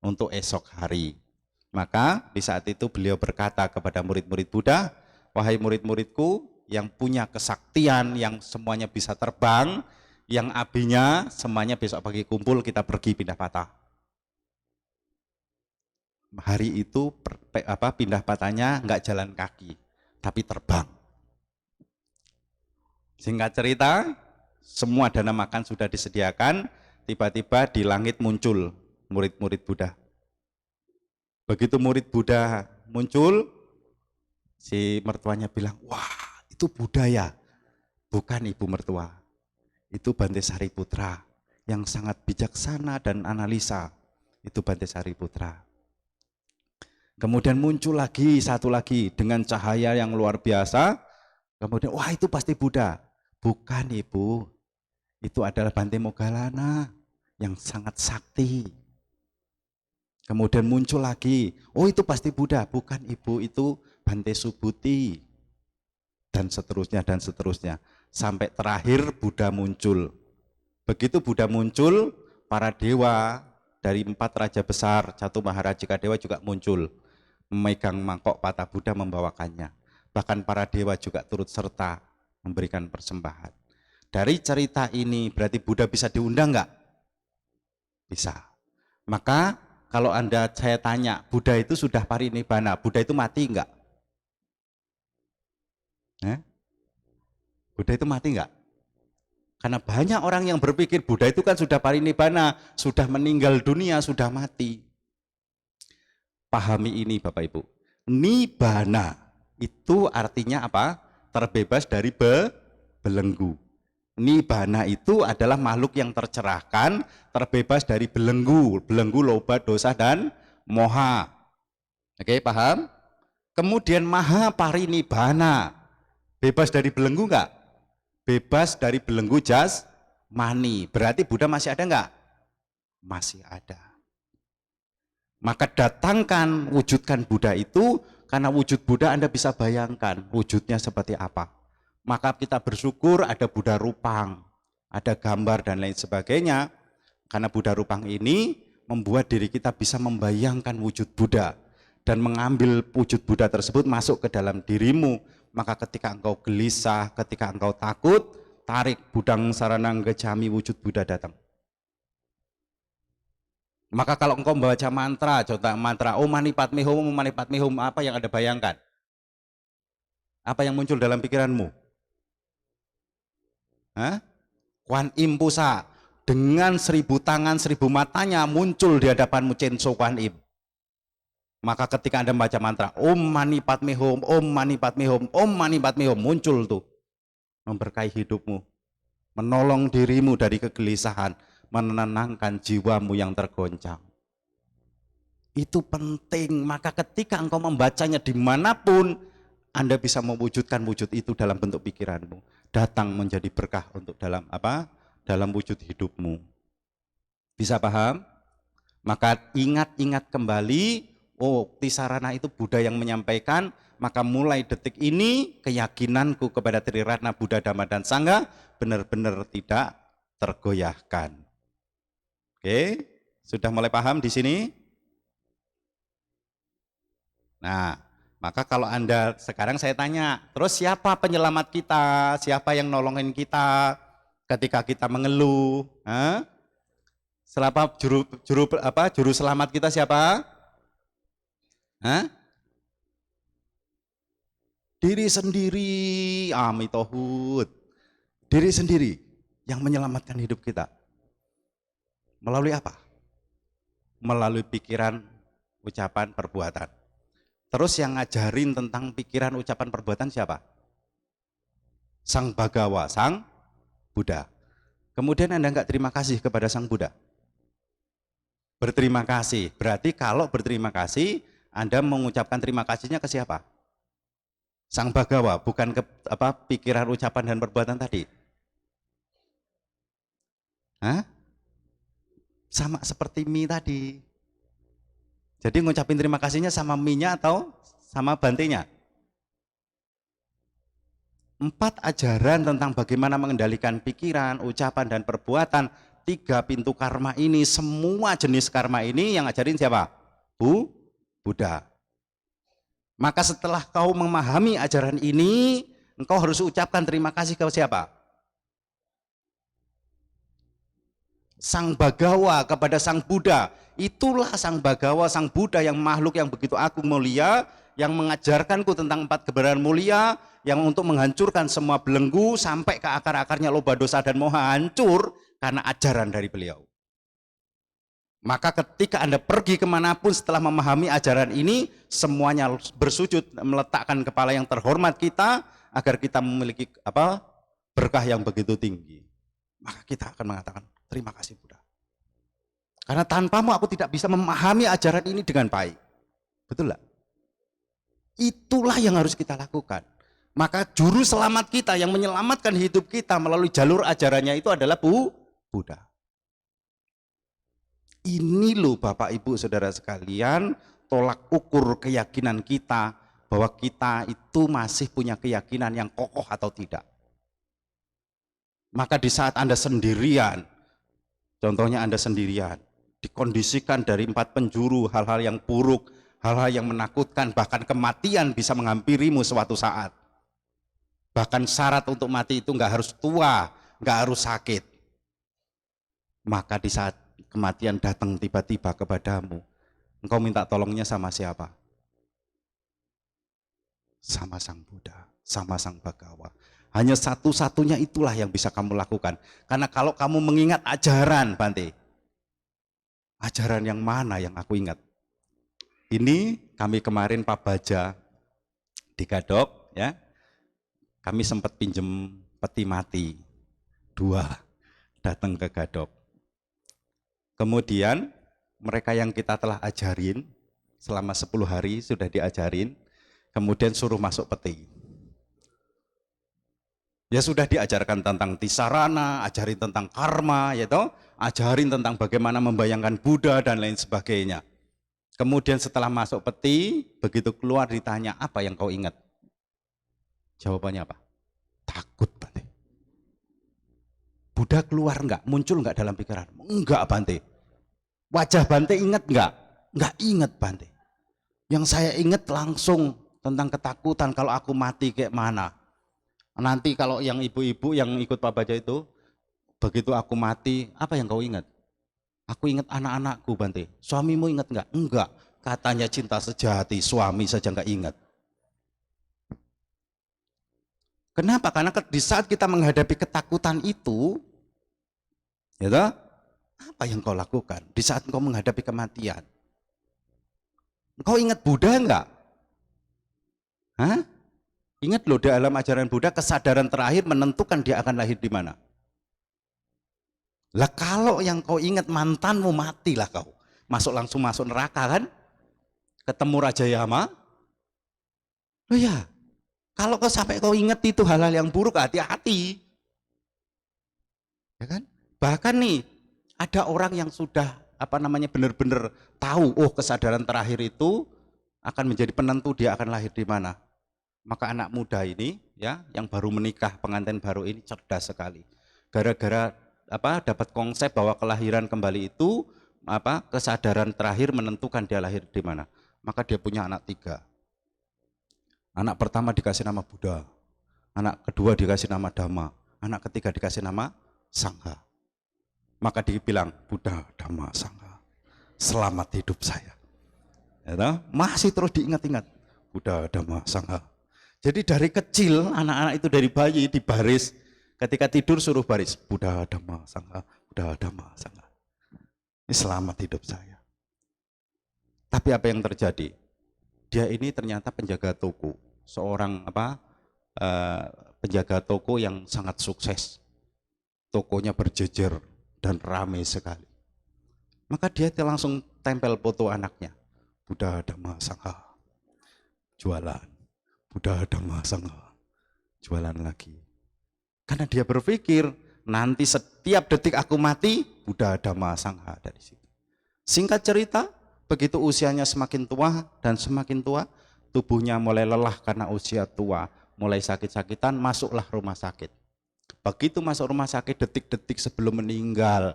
untuk esok hari. Maka di saat itu beliau berkata kepada murid-murid Buddha, wahai murid-muridku yang punya kesaktian, yang semuanya bisa terbang, yang abinya semuanya besok pagi kumpul, kita pergi pindah patah. Hari itu pindah patahnya nggak jalan kaki, tapi terbang. Singkat cerita, semua dana makan sudah disediakan, tiba-tiba di langit muncul murid-murid Buddha. Begitu murid Buddha muncul, si mertuanya bilang, wah itu Buddha ya? Bukan ibu mertua, itu Bante Sariputra yang sangat bijaksana dan analisa, itu Bante Sariputra. Kemudian muncul lagi, satu lagi dengan cahaya yang luar biasa. Kemudian, wah itu pasti Buddha. Bukan ibu, itu adalah Bante Moggallana yang sangat sakti. Kemudian muncul lagi, oh itu pasti Buddha. Bukan ibu, itu Bante Subhuti. Dan seterusnya, dan seterusnya. Sampai terakhir Buddha muncul. Begitu Buddha muncul, para dewa dari 4 raja besar, Catu Maharajika Dewa juga muncul. Memegang mangkok patah Buddha membawakannya. Bahkan para dewa juga turut serta memberikan persembahan. Dari cerita ini berarti Buddha bisa diundang enggak? Bisa. Maka kalau saya tanya, Buddha itu sudah parinibbana, Buddha itu mati enggak? Buddha itu mati enggak? Karena banyak orang yang berpikir Buddha itu kan sudah parinibbana, sudah meninggal dunia, sudah mati. Pahami ini Bapak Ibu. Nibbana itu artinya apa? Terbebas dari belenggu. Nibbana itu adalah makhluk yang tercerahkan, terbebas dari belenggu. Belenggu loba, dosa, dan moha. Oke, paham? Kemudian maha parinibbana. Bebas dari belenggu enggak? Bebas dari belenggu jasmani. Berarti Buddha masih ada enggak? Masih ada. Maka datangkan, wujudkan Buddha itu, karena wujud Buddha Anda bisa bayangkan wujudnya seperti apa. Maka kita bersyukur ada Buddha Rupang, ada gambar dan lain sebagainya. Karena Buddha Rupang ini membuat diri kita bisa membayangkan wujud Buddha dan mengambil wujud Buddha tersebut masuk ke dalam dirimu. Maka ketika engkau gelisah, ketika engkau takut, tarik budang saranang gejami, wujud Buddha datang. Maka kalau engkau membaca mantra, contoh mantra Om Mani Padme Hum, Om Mani Padme Hum, apa yang Anda bayangkan? Apa yang muncul dalam pikiranmu? Hah? Kuan Im Pusa, dengan 1000 tangan 1000 matanya muncul di hadapanmu Censo Kuan Im. Maka ketika Anda membaca mantra Om Mani Padme Hum, Om Mani Padme Hum, Om Mani Padme Hum, muncul tuh memberkahi hidupmu, menolong dirimu dari kegelisahan, menenangkan jiwamu yang tergoncang. Itu penting. Maka ketika engkau membacanya dimanapun, Anda bisa mewujudkan wujud itu dalam bentuk pikiranmu, datang menjadi berkah untuk dalam apa? Dalam wujud hidupmu. Bisa paham? Maka ingat-ingat kembali, oh Tisarana itu Buddha yang menyampaikan, maka mulai detik ini keyakinanku kepada Triratna Buddha Dhamma dan Sangha benar-benar tidak tergoyahkan. Oke, sudah mulai paham di sini? Nah, maka kalau Anda, sekarang saya tanya, terus siapa penyelamat kita? Siapa yang nolongin kita ketika kita mengeluh? Juru selamat kita siapa? Diri sendiri, amitohut. Diri sendiri yang menyelamatkan hidup kita. Melalui apa? Melalui pikiran, ucapan, perbuatan. Terus yang ngajarin tentang pikiran, ucapan, perbuatan siapa? Sang Bhagawa, Sang Buddha. Kemudian Anda enggak terima kasih kepada Sang Buddha? Berterima kasih. Berarti kalau berterima kasih, Anda mengucapkan terima kasihnya ke siapa? Sang Bhagawa, bukan ke pikiran, ucapan, dan perbuatan tadi. Sama seperti mie tadi. Jadi ngucapin terima kasihnya sama mie-nya atau sama bantenya? 4 ajaran tentang bagaimana mengendalikan pikiran, ucapan, dan perbuatan. 3 pintu karma ini, semua jenis karma ini yang ngajarin siapa? Buddha. Maka setelah kau memahami ajaran ini, engkau harus ucapkan terima kasih ke siapa? Sang Bhagawa, kepada Sang Buddha. Itulah Sang Bhagawa, Sang Buddha yang makhluk yang begitu agung mulia, yang mengajarkanku tentang 4 kebenaran mulia, yang untuk menghancurkan semua belenggu sampai ke akar-akarnya loba, dosa, dan moha hancur karena ajaran dari beliau. Maka ketika Anda pergi kemanapun setelah memahami ajaran ini, semuanya bersujud meletakkan kepala yang terhormat kita agar kita memiliki berkah yang begitu tinggi. Maka kita akan mengatakan terima kasih Buddha. Karena tanpamu aku tidak bisa memahami ajaran ini dengan baik. Betul nggak? Itulah yang harus kita lakukan. Maka juru selamat kita yang menyelamatkan hidup kita melalui jalur ajarannya itu adalah Buddha. Ini loh Bapak Ibu Saudara sekalian, tolak ukur keyakinan kita bahwa kita itu masih punya keyakinan yang kokoh atau tidak. Maka di saat Anda sendirian, contohnya Anda sendirian, dikondisikan dari 4 penjuru, hal-hal yang buruk, hal-hal yang menakutkan, bahkan kematian bisa menghampirimu suatu saat. Bahkan syarat untuk mati itu nggak harus tua, nggak harus sakit. Maka di saat kematian datang tiba-tiba kepadamu, engkau minta tolongnya sama siapa? Sama Sang Buddha, sama Sang Bhagawa. Hanya satu-satunya itulah yang bisa kamu lakukan. Karena kalau kamu mengingat ajaran, Bante, ajaran yang mana yang aku ingat? Ini kami kemarin Pak Baja di Gadok, ya, kami sempat pinjem peti mati 2 datang ke Gadok. Kemudian mereka yang kita telah ajarin selama 10 hari sudah diajarin, kemudian suruh masuk peti. Ya sudah diajarkan tentang tisarana, ajarin tentang karma, ya toh, ajarin tentang bagaimana membayangkan Buddha dan lain sebagainya. Kemudian setelah masuk peti, begitu keluar ditanya, apa yang kau ingat? Jawabannya apa? Takut, Bante. Buddha keluar enggak? Muncul enggak dalam pikiran? Enggak, Bante. Wajah Bante ingat enggak? Enggak ingat, Bante. Yang saya ingat langsung tentang ketakutan kalau aku mati kayak mana. Nanti kalau yang ibu-ibu yang ikut Pak Baja itu, begitu aku mati, apa yang kau ingat? Aku ingat anak-anakku, Bante. Suamimu ingat enggak? Enggak. Katanya cinta sejati, suami saja enggak ingat. Kenapa? Karena di saat kita menghadapi ketakutan itu, ya toh, apa yang kau lakukan? Di saat kau menghadapi kematian. Kau ingat Buddha enggak? Hah? Ingat loh, dalam ajaran Buddha, kesadaran terakhir menentukan dia akan lahir di mana. Lah kalau yang kau ingat mantanmu, matilah kau. Langsung masuk neraka kan? Ketemu Raja Yama. Oh ya, kalau kau sampai kau ingat itu hal-hal yang buruk, hati-hati. Ya kan? Bahkan nih, ada orang yang sudah benar-benar tahu, oh kesadaran terakhir itu akan menjadi penentu dia akan lahir di mana. Maka anak muda ini, ya, yang baru menikah, pengantin baru ini cerdas sekali. Gara-gara dapat konsep bahwa kelahiran kembali itu kesadaran terakhir menentukan dia lahir di mana. Maka dia punya anak 3. Anak pertama dikasih nama Buddha, anak kedua dikasih nama Dhamma, anak ketiga dikasih nama Sangha. Maka dia bilang, Buddha, Dhamma, Sangha, selamat hidup saya. Ya, masih terus diingat-ingat, Buddha, Dhamma, Sangha. Jadi dari kecil anak-anak itu dari bayi di baris, ketika tidur suruh baris, Buddha, Dhamma, Sangha, Buddha, Dhamma, Sangha. Ini selamat hidup saya. Tapi apa yang terjadi? Dia ini ternyata penjaga toko, seorang penjaga toko yang sangat sukses. Tokonya berjejer dan ramai sekali. Maka dia langsung tempel foto anaknya, Buddha, Dhamma, Sangha. Jualan. Buddha, Dhamma, Sangha. Jualan lagi. Karena dia berpikir, nanti setiap detik aku mati, Buddha, Dhamma, Sangha dari situ. Singkat cerita, begitu usianya semakin tua dan semakin tua, tubuhnya mulai lelah karena usia tua, mulai sakit-sakitan, masuklah rumah sakit. Begitu masuk rumah sakit, detik-detik sebelum meninggal,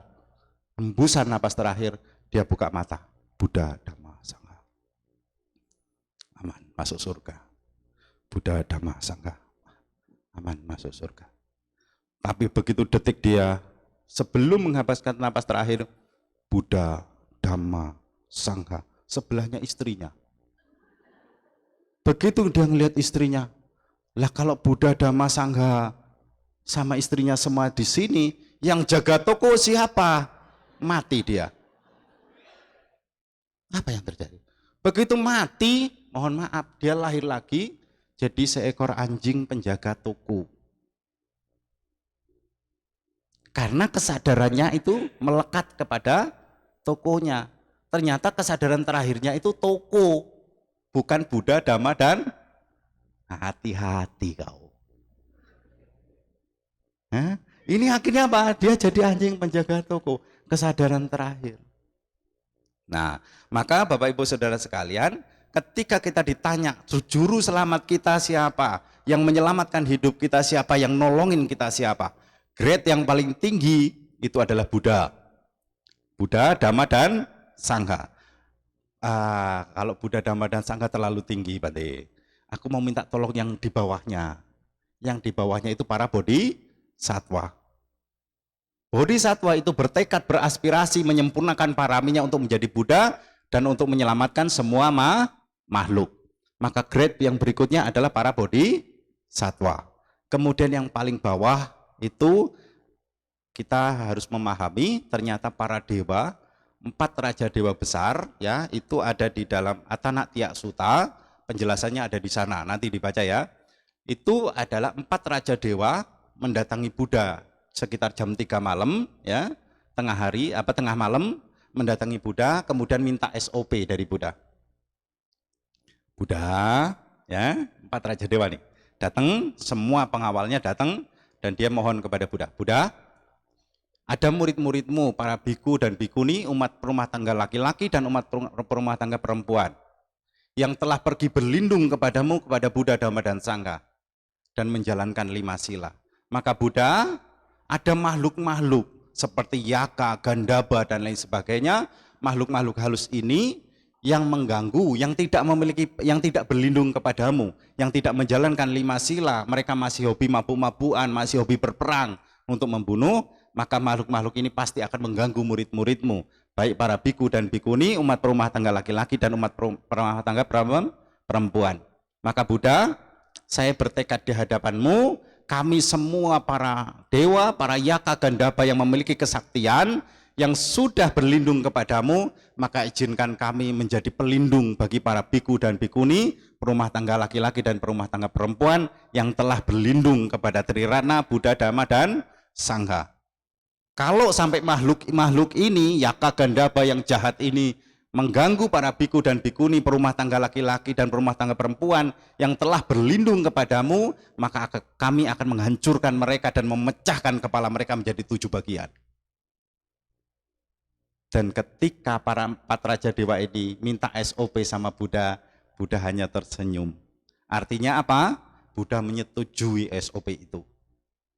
hembusan napas terakhir, dia buka mata, Buddha, Dhamma, Sangha. Aman, masuk surga. Buddha, Dhamma, Sangha. Aman, masuk surga. Tapi begitu detik dia sebelum menghembuskan napas terakhir, Buddha, Dhamma, Sangha, sebelahnya istrinya. Begitu dia ngelihat istrinya, lah kalau Buddha, Dhamma, Sangha sama istrinya semua di sini, yang jaga toko siapa? Mati dia. Apa yang terjadi? Begitu mati, mohon maaf, dia lahir lagi jadi seekor anjing penjaga toko. Karena kesadarannya itu melekat kepada tokonya. Ternyata kesadaran terakhirnya itu toko, bukan Buddha, Dhamma, dan hati-hati kau. Hah? Ini akhirnya apa? Dia jadi anjing penjaga toko, kesadaran terakhir. Nah, maka Bapak Ibu Saudara sekalian, ketika kita ditanya juru selamat kita siapa, yang menyelamatkan hidup kita siapa, yang nolongin kita siapa, grade yang paling tinggi itu adalah Buddha. Buddha, Dhamma, dan Sangha. Kalau Buddha, Dhamma, dan Sangha terlalu tinggi, Bante. Aku mau minta tolong yang di bawahnya. Yang di bawahnya itu para bodhisatwa. Bodhisatwa itu bertekad, beraspirasi, menyempurnakan paraminya untuk menjadi Buddha dan untuk menyelamatkan semua makhluk. Maka grade yang berikutnya adalah para bodhisatwa. Kemudian yang paling bawah itu kita harus memahami ternyata para dewa, 4 raja dewa besar, ya, itu ada di dalam Atanatya Sutta, penjelasannya ada di sana, nanti dibaca ya. Itu adalah 4 raja dewa mendatangi Buddha sekitar jam 3 malam, ya, tengah malam mendatangi Buddha, kemudian minta SOP dari Buddha. Buddha, ya, 4 raja dewa nih, datang, semua pengawalnya datang, dan dia mohon kepada Buddha, Buddha, ada murid-muridmu, para biku dan bikuni, umat perumah tangga laki-laki dan umat perumah tangga perempuan, yang telah pergi berlindung kepadamu, kepada Buddha, Dhamma, dan Sangha, dan menjalankan 5 sila. Maka Buddha, ada makhluk-makhluk seperti Yaka, Gandhaba, dan lain sebagainya, makhluk-makhluk halus ini yang mengganggu, yang tidak berlindung kepadamu, yang tidak menjalankan 5 sila, mereka masih hobi mabuk-mabukan, masih hobi berperang untuk membunuh, maka makhluk-makhluk ini pasti akan mengganggu murid-muridmu, baik para biku dan bikuni, umat perumah tangga laki-laki dan umat perumah tangga perempuan. Maka Buddha, saya bertekad di hadapanmu, kami semua para dewa, para Yaka, Gandhaba yang memiliki kesaktian, yang sudah berlindung kepadamu, maka izinkan kami menjadi pelindung bagi para biku dan bikuni, perumah tangga laki-laki dan perumah tangga perempuan yang telah berlindung kepada Triratna, Buddha, Dhamma, dan Sangha. Kalau sampai makhluk ini, Yaka, Gandhaba yang jahat ini mengganggu para biku dan bikuni, perumah tangga laki-laki dan perumah tangga perempuan yang telah berlindung kepadamu, maka kami akan menghancurkan mereka dan memecahkan kepala mereka menjadi 7 bagian. Dan ketika para 4 raja dewa ini minta SOP sama Buddha, Buddha hanya tersenyum. Artinya apa? Buddha menyetujui SOP itu.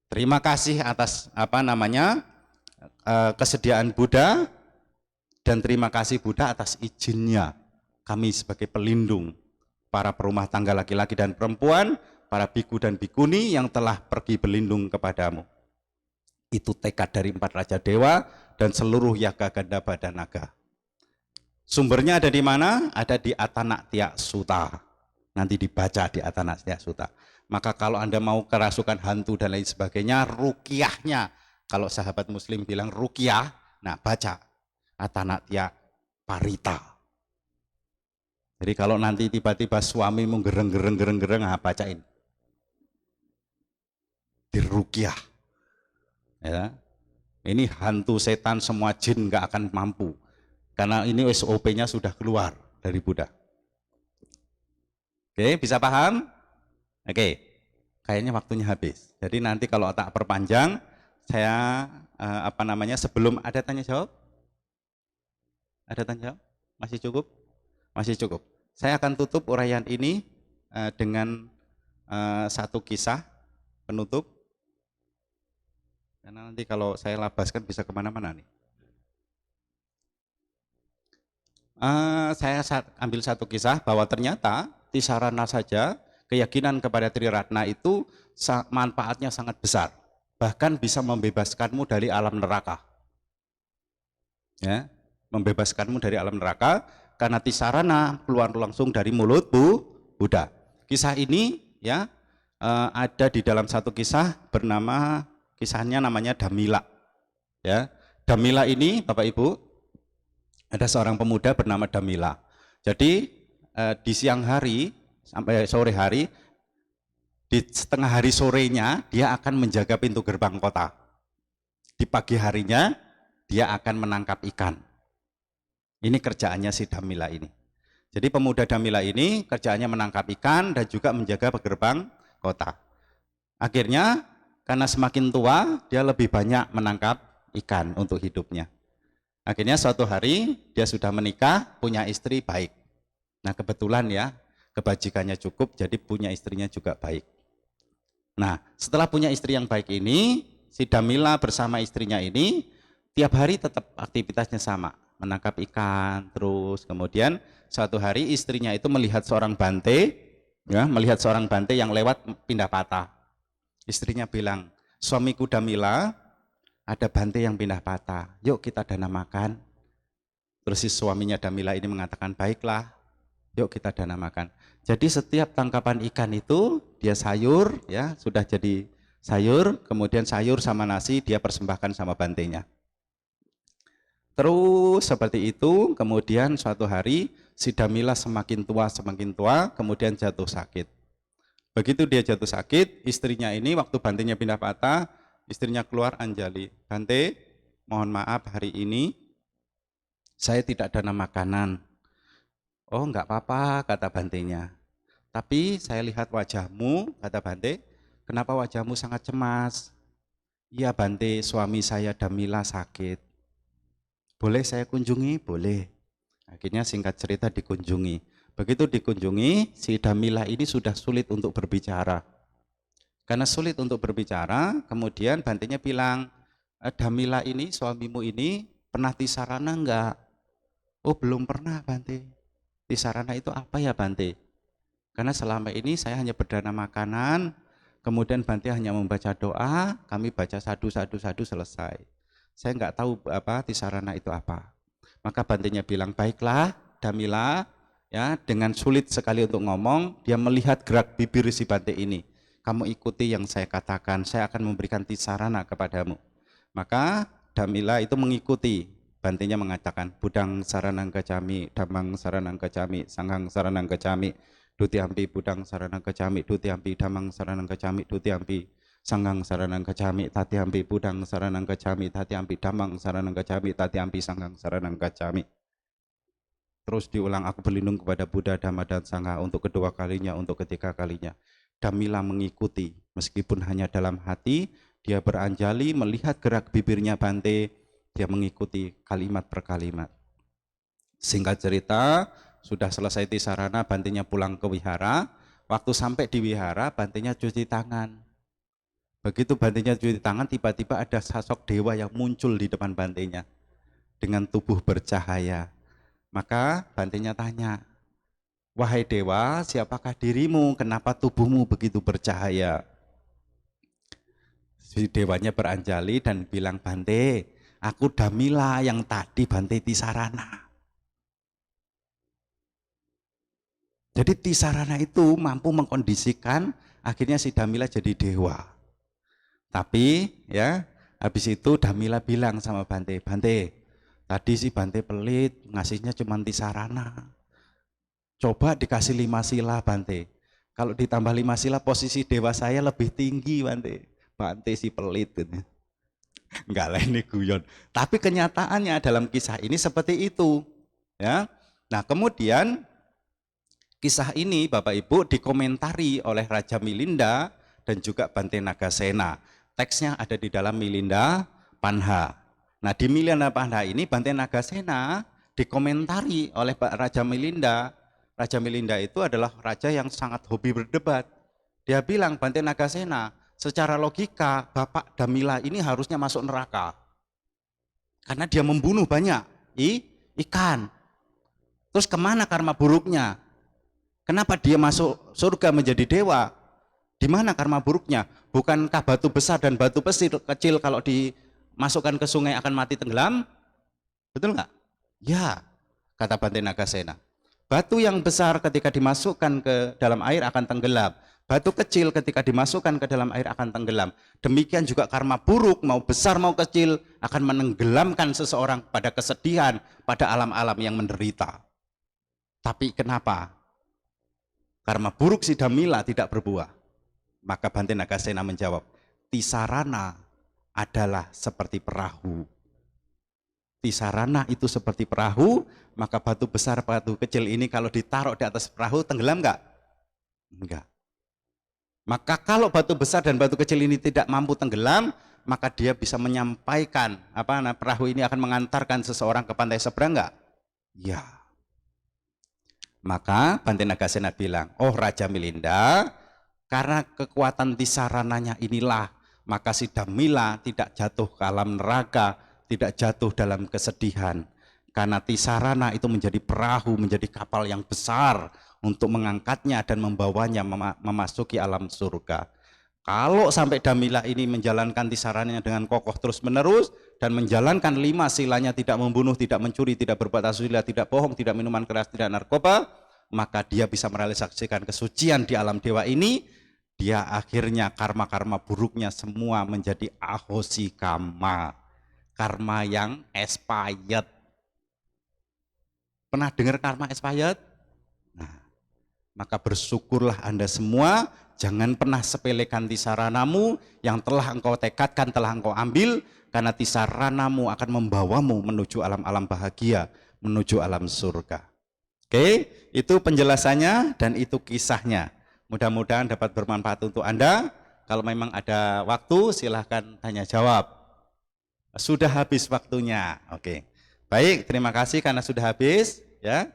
Terima kasih atas kesediaan Buddha, dan terima kasih Buddha atas izinnya kami sebagai pelindung para perumah tangga laki-laki dan perempuan, para biku dan bikuni yang telah pergi berlindung kepadamu. Itu tekad dari 4 raja dewa dan seluruh Yaka, Gandhaba, dan naga. Sumbernya ada di mana? Ada di Atanatya Sutta. Nanti dibaca di Atanatya Sutta. Maka kalau Anda mau kerasukan hantu dan lain sebagainya, ruqyahnya, kalau sahabat muslim bilang ruqyah, nah baca Atanatya Parita. Jadi kalau nanti tiba-tiba suamimu gereng, nah bacain. Diruqyah. Ya. Ini hantu setan semua jin nggak akan mampu. Karena ini SOP-nya sudah keluar dari Buddha. Oke, bisa paham? Oke, kayaknya waktunya habis. Jadi nanti kalau tak perpanjang, saya sebelum ada tanya jawab? Ada tanya jawab? Masih cukup? Masih cukup. Saya akan tutup uraian ini dengan satu kisah penutup. Karena nanti kalau saya labaskan bisa kemana-mana nih. Saya ambil satu kisah bahwa ternyata Tisarana saja keyakinan kepada Triratna itu manfaatnya sangat besar. Bahkan bisa membebaskanmu dari alam neraka. Ya, membebaskanmu dari alam neraka karena Tisarana keluar langsung dari mulut Buddha. Kisah ini ya ada di dalam satu kisah kisahnya namanya Damila. Ya, Damila ini Bapak Ibu, ada seorang pemuda bernama Damila. Jadi di siang hari sampai sore hari, di setengah hari sorenya dia akan menjaga pintu gerbang kota. Di pagi harinya dia akan menangkap ikan. Ini kerjaannya si Damila ini. Jadi pemuda Damila ini kerjaannya menangkap ikan dan juga menjaga gerbang kota. Akhirnya karena semakin tua dia lebih banyak menangkap ikan untuk hidupnya. Akhirnya suatu hari dia sudah menikah, punya istri baik. Nah kebetulan ya kebajikannya cukup, jadi punya istrinya juga baik. Nah setelah punya istri yang baik ini, si Damila bersama istrinya ini tiap hari tetap aktivitasnya sama, menangkap ikan terus. Kemudian suatu hari istrinya itu melihat seorang bante, ya, melihat seorang bante yang lewat pindah patah. Istrinya bilang, suamiku Damila, ada bante yang pindah patah, yuk kita dana makan. Terus si suaminya Damila ini mengatakan, baiklah, yuk kita dana makan. Jadi setiap tangkapan ikan itu dia sayur, ya sudah jadi sayur, kemudian sayur sama nasi dia persembahkan sama bantenya. Terus seperti itu, kemudian suatu hari si Damila semakin tua, kemudian jatuh sakit. Begitu dia jatuh sakit, istrinya ini waktu Bantenya pindah patah, istrinya keluar Anjali, Bante, mohon maaf hari ini saya tidak ada makanan. Oh enggak apa-apa, kata Bantenya. Tapi saya lihat wajahmu, kata Bante, kenapa wajahmu sangat cemas? Iya Bante, suami saya Damila sakit. Boleh saya kunjungi? Boleh. Akhirnya singkat cerita dikunjungi. Begitu dikunjungi, si Damila ini sudah sulit untuk berbicara. Karena sulit untuk berbicara, kemudian Bantenya bilang, Damila ini, suamimu ini pernah tisarana enggak? Oh belum pernah Bante. Tisarana itu apa ya Bante? Karena selama ini saya hanya berdana makanan, kemudian Bante hanya membaca doa, kami baca sadu selesai. Saya enggak tahu apa tisarana itu apa. Maka Bantenya bilang, baiklah Damila, ya dengan sulit sekali untuk ngomong, dia melihat gerak bibir si Bante ini. Kamu ikuti yang saya katakan, saya akan memberikan tisarana kepadamu. Maka Damila itu mengikuti. Bantenya mengatakan, budang saranang kecami, damang saranang kecami, sanghang saranang kecami, dutiampi budang saranang kecami, dutiampi damang saranang kecami, dutiampi sanggang saranang kecami, tatiampi budang saranang kecami, tatiampi damang saranang kecami, tatiampi sanggang saranang kecami. Terus diulang, aku berlindung kepada Buddha, Dhamma, dan Sangha untuk kedua kalinya, untuk ketiga kalinya. Damila mengikuti, meskipun hanya dalam hati, dia beranjali melihat gerak bibirnya Bante, dia mengikuti kalimat per kalimat. Singkat cerita, sudah selesai tisarana, Bantenya pulang ke wihara. Waktu sampai di wihara, Bantenya cuci tangan. Begitu Bantenya cuci tangan, tiba-tiba ada sosok dewa yang muncul di depan Bantenya dengan tubuh bercahaya. Maka Bantenya tanya, wahai dewa, siapakah dirimu? Kenapa tubuhmu begitu bercahaya? Si dewanya beranjali dan bilang, Bante, aku Damila yang tadi Bante tisarana. Jadi tisarana itu mampu mengkondisikan akhirnya si Damila jadi dewa. Tapi ya habis itu Damila bilang sama Bante, Bante, tadi si Bante pelit, ngasihnya cuma tisarana. Coba dikasih 5 sila Bante. Kalau ditambah 5 sila posisi dewa saya lebih tinggi Bante. Bante si pelit. Enggak lah ini guyon. Tapi kenyataannya dalam kisah ini seperti itu. Ya. Nah kemudian kisah ini Bapak Ibu dikomentari oleh Raja Milinda dan juga Bante Nagasena. Teksnya ada di dalam Milinda Panha. Nah di Milinda Panha ini Bante Nagasena dikomentari oleh Raja Milinda. Raja Milinda itu adalah raja yang sangat hobi berdebat. Dia bilang, Bante Nagasena, secara logika Bapak Damila ini harusnya masuk neraka. Karena dia membunuh banyak ikan. Terus kemana karma buruknya? Kenapa dia masuk surga menjadi dewa? Di mana karma buruknya? Bukankah batu besar dan batu kecil kalau dimasukkan ke sungai akan mati tenggelam? Betul nggak? Ya, kata Bante Nagasena. Batu yang besar ketika dimasukkan ke dalam air akan tenggelam. Batu kecil ketika dimasukkan ke dalam air akan tenggelam. Demikian juga karma buruk, mau besar mau kecil, akan menenggelamkan seseorang pada kesedihan, pada alam-alam yang menderita. Tapi kenapa? Karma buruk si Damila tidak berbuah. Maka Bante Nagasena menjawab, tisarana adalah seperti perahu. Tisarana itu seperti perahu, maka batu besar, batu kecil ini kalau ditaruh di atas perahu, tenggelam enggak? Enggak. Maka kalau batu besar dan batu kecil ini tidak mampu tenggelam, maka dia bisa menyampaikan, perahu ini akan mengantarkan seseorang ke pantai seberang enggak? Ya. Maka Bante Nagasena bilang, oh Raja Milinda, karena kekuatan tisarananya inilah, maka si Damila tidak jatuh ke alam neraka, tidak jatuh dalam kesedihan. Karena tisarana itu menjadi perahu, menjadi kapal yang besar untuk mengangkatnya dan membawanya memasuki alam surga. Kalau sampai Damila ini menjalankan tisarananya dengan kokoh terus menerus dan menjalankan 5 silanya, tidak membunuh, tidak mencuri, tidak berbuat asusila, tidak bohong, tidak minuman keras, tidak narkoba, maka dia bisa merealisasikan kesucian di alam dewa ini. Dia akhirnya karma-karma buruknya semua menjadi ahosi kama. karma yang expired. Pernah dengar karma expired? Nah, maka bersyukurlah Anda semua, jangan pernah sepelekan tisaranamu yang telah engkau tekadkan, telah engkau ambil, karena tisaranamu akan membawamu menuju alam-alam bahagia, menuju alam surga. Oke, itu penjelasannya dan itu kisahnya. Mudah-mudahan dapat bermanfaat untuk Anda. Kalau memang ada waktu, silahkan tanya jawab. Sudah habis waktunya. Oke. Baik, terima kasih karena sudah habis ya.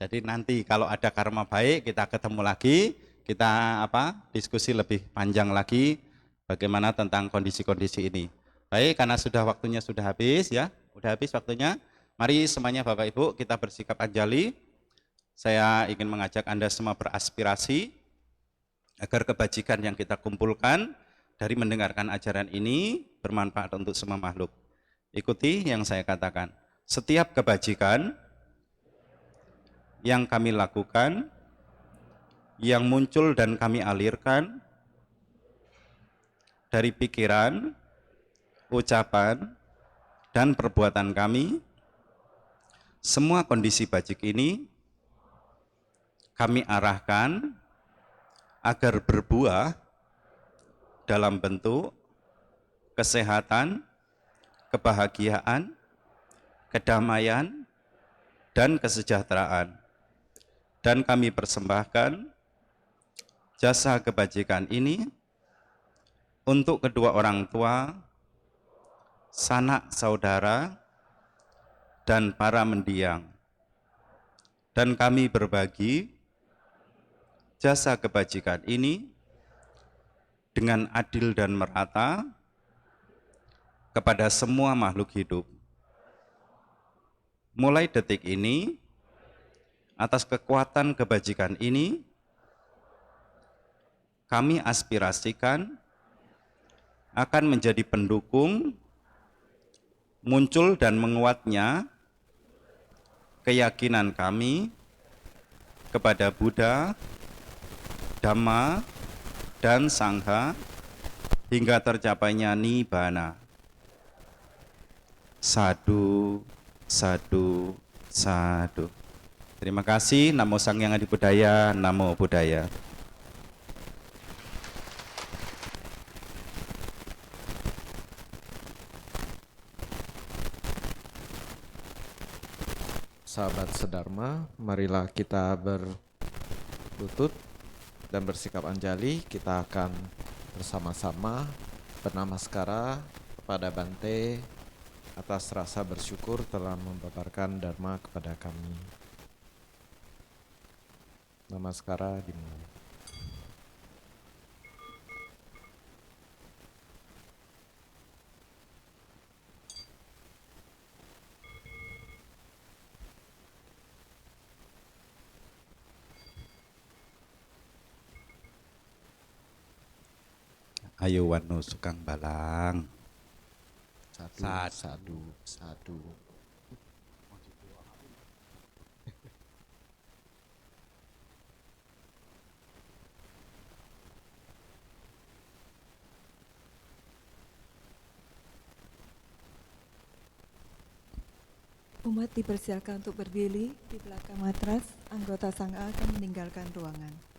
Jadi nanti kalau ada karma baik kita ketemu lagi, kita diskusi lebih panjang lagi bagaimana tentang kondisi-kondisi ini. Baik, karena waktunya sudah habis ya. Sudah habis waktunya. Mari semuanya Bapak Ibu kita bersikap anjali. Saya ingin mengajak Anda semua beraspirasi agar kebajikan yang kita kumpulkan dari mendengarkan ajaran ini bermanfaat untuk semua makhluk. Ikuti yang saya katakan. Setiap kebajikan yang kami lakukan, yang muncul dan kami alirkan dari pikiran, ucapan, dan perbuatan kami, semua kondisi bajik ini kami arahkan agar berbuah dalam bentuk kesehatan, kebahagiaan, kedamaian, dan kesejahteraan. Dan kami persembahkan jasa kebajikan ini untuk kedua orang tua, sanak saudara, dan para mendiang. Dan kami berbagi jasa kebajikan ini dengan adil dan merata kepada semua makhluk hidup. Mulai detik ini, atas kekuatan kebajikan ini, kami aspirasikan akan menjadi pendukung muncul dan menguatnya keyakinan kami kepada Buddha, Dhamma, dan Sangha hingga tercapainya Nibbana. Sadu, sadu, sadu. Terima kasih. Namo Sang Hyang Adi Budaya, Namo Buddhaya. Sahabat sedharma, marilah kita berlutut dan bersikap anjali. Kita akan bersama-sama bernamaskara kepada Bante atas rasa bersyukur telah membabarkan Dharma kepada kami. Namaskara dimulai. Ayo wano sukang balang. Sadu, sadu, sadu. Umat dipersilakan untuk berdiri di belakang matras. Anggota Sangha akan meninggalkan ruangan.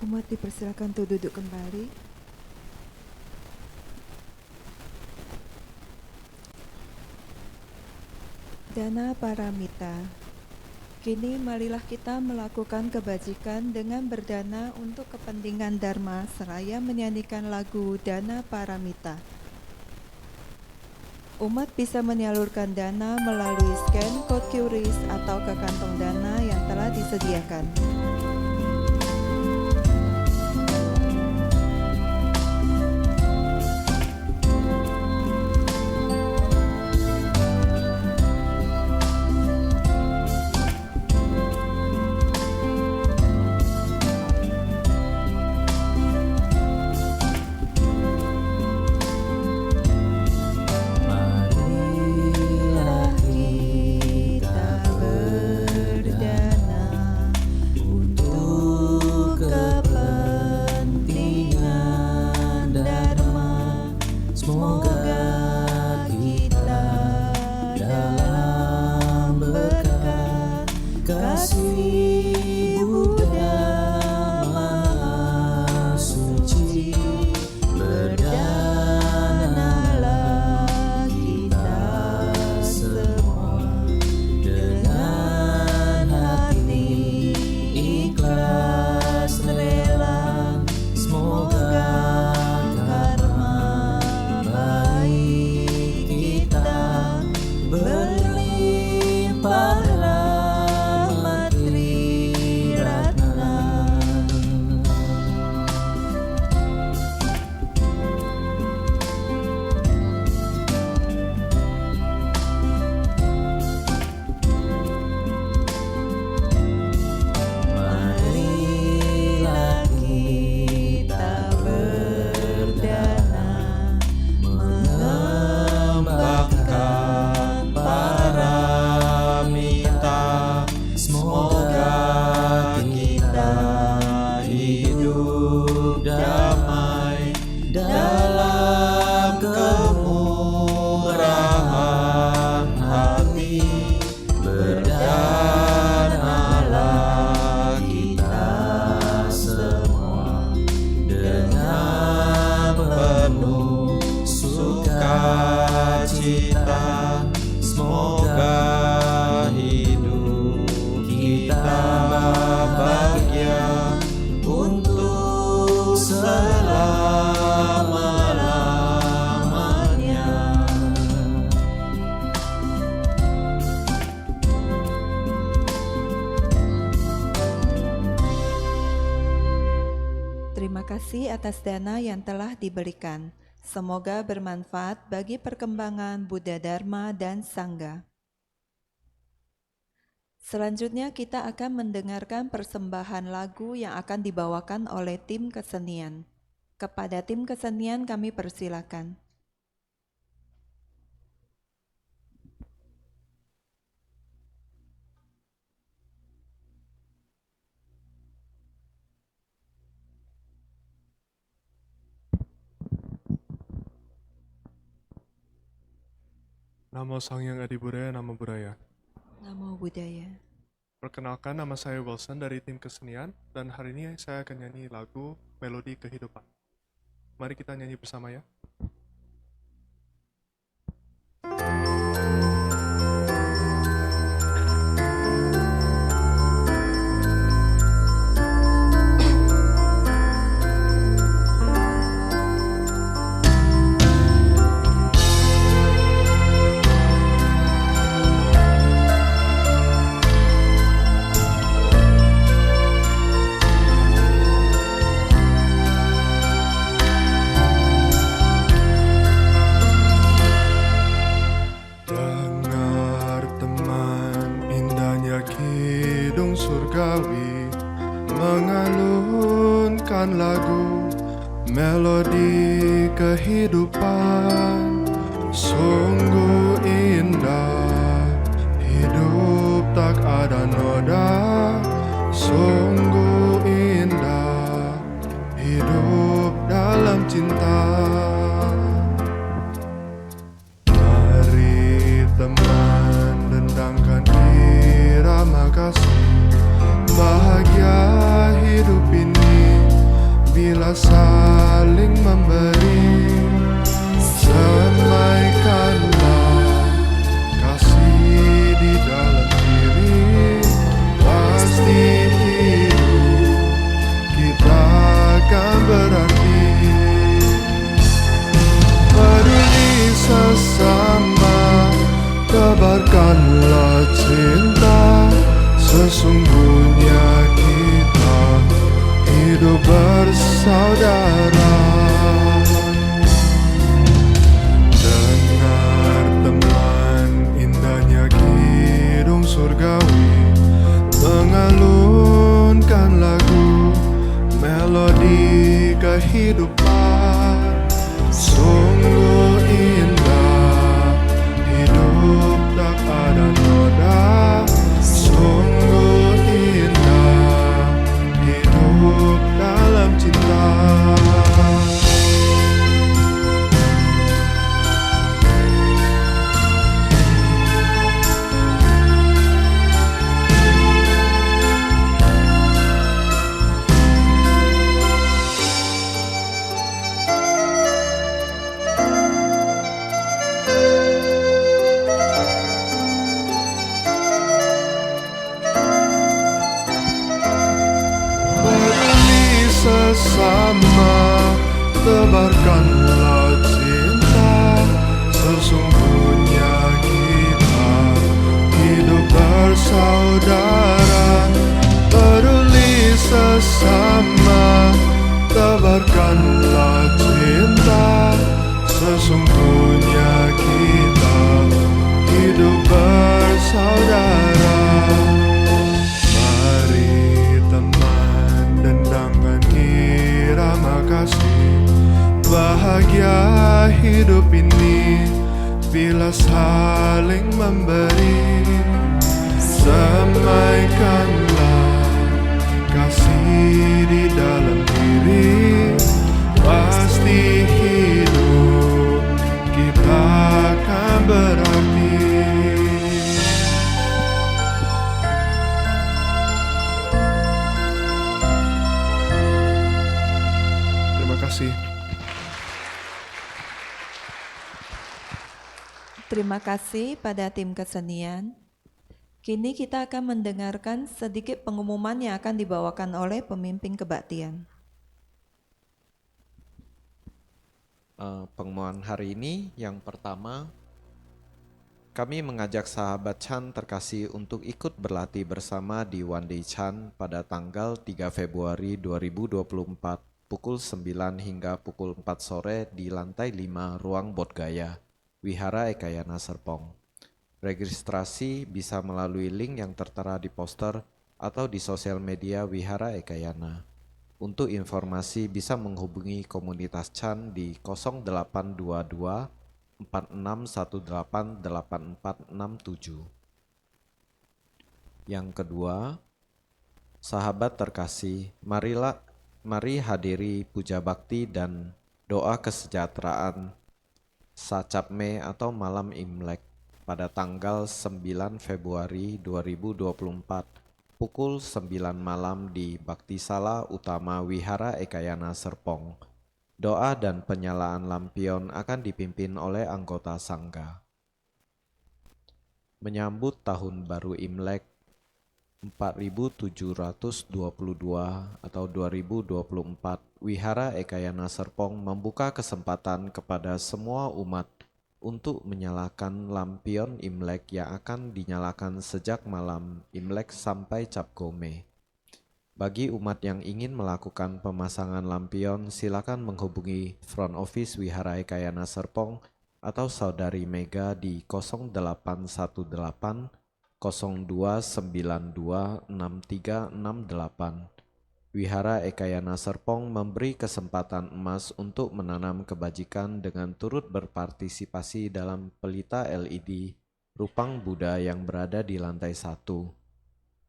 Umat dipersilakan untuk duduk kembali. Dana Paramita. Kini marilah kita melakukan kebajikan dengan berdana untuk kepentingan Dharma seraya menyanyikan lagu Dana Paramita. Umat bisa menyalurkan dana melalui scan kode QRIS atau ke kantong dana yang telah disediakan. Terima kasih atas dana yang telah diberikan. Semoga bermanfaat bagi perkembangan Buddha Dharma dan Sangha. Selanjutnya kita akan mendengarkan persembahan lagu yang akan dibawakan oleh tim kesenian. Kepada tim kesenian kami persilakan. Namo Sang Hyang Adi Budaya, Namo Buddhaya. Namo Buddhaya. Perkenalkan, nama saya Wilson dari tim kesenian, dan hari ini saya akan nyanyi lagu Melodi Kehidupan. Mari kita nyanyi bersama ya. Mengalunkan lagu melodi kehidupan, sungguh indah hidup tak ada noda, sungguh indah hidup dalam cinta. Mari teman dendangkan irama kasih, bahagia hidup ini bila saling memberi. Semaikanlah tebarkanlah cinta, sesungguhnya kita hidup bersaudara, peduli sesama. Tebarkanlah cinta, sesungguhnya kita hidup bersaudara. Mari teman dendangkan irama kasih, bahagia hidup ini bila saling memberi. Semaikanlah kasih di dalam diri, pasti hidup kita akan berarti. Terima kasih. Terima kasih pada tim kesenian. Kini kita akan mendengarkan sedikit pengumuman yang akan dibawakan oleh pemimpin kebaktian. Pengumuman hari ini yang pertama, kami mengajak sahabat Chan terkasih untuk ikut berlatih bersama di One Day Chan pada tanggal 3 Februari 2024 pukul 9 hingga pukul 4 sore di lantai 5 Ruang Bodhgaya, Wihara Ekayana Serpong. Registrasi bisa melalui link yang tertera di poster atau di sosial media Wihara Ekayana. Untuk informasi bisa menghubungi komunitas Chan di 0822 4618 8467. Yang kedua, sahabat terkasih, mari hadiri puja bakti dan doa kesejahteraan Sacapme atau malam Imlek pada tanggal 9 Februari 2024 pukul 9 malam di Baktisala Utama Wihara Ekayana Serpong. Doa dan penyalaan lampion akan dipimpin oleh anggota Sangga. Menyambut Tahun Baru Imlek 4722 atau 2024, Wihara Ekayana Serpong membuka kesempatan kepada semua umat untuk menyalakan lampion Imlek yang akan dinyalakan sejak malam Imlek sampai Cap Gome. Bagi umat yang ingin melakukan pemasangan lampion, silakan menghubungi Front Office Wihara Ekayana Serpong atau Saudari Mega di 0818 0292 6368. Wihara Ekayana Serpong memberi kesempatan emas untuk menanam kebajikan dengan turut berpartisipasi dalam pelita LED Rupang Buddha yang berada di lantai 1.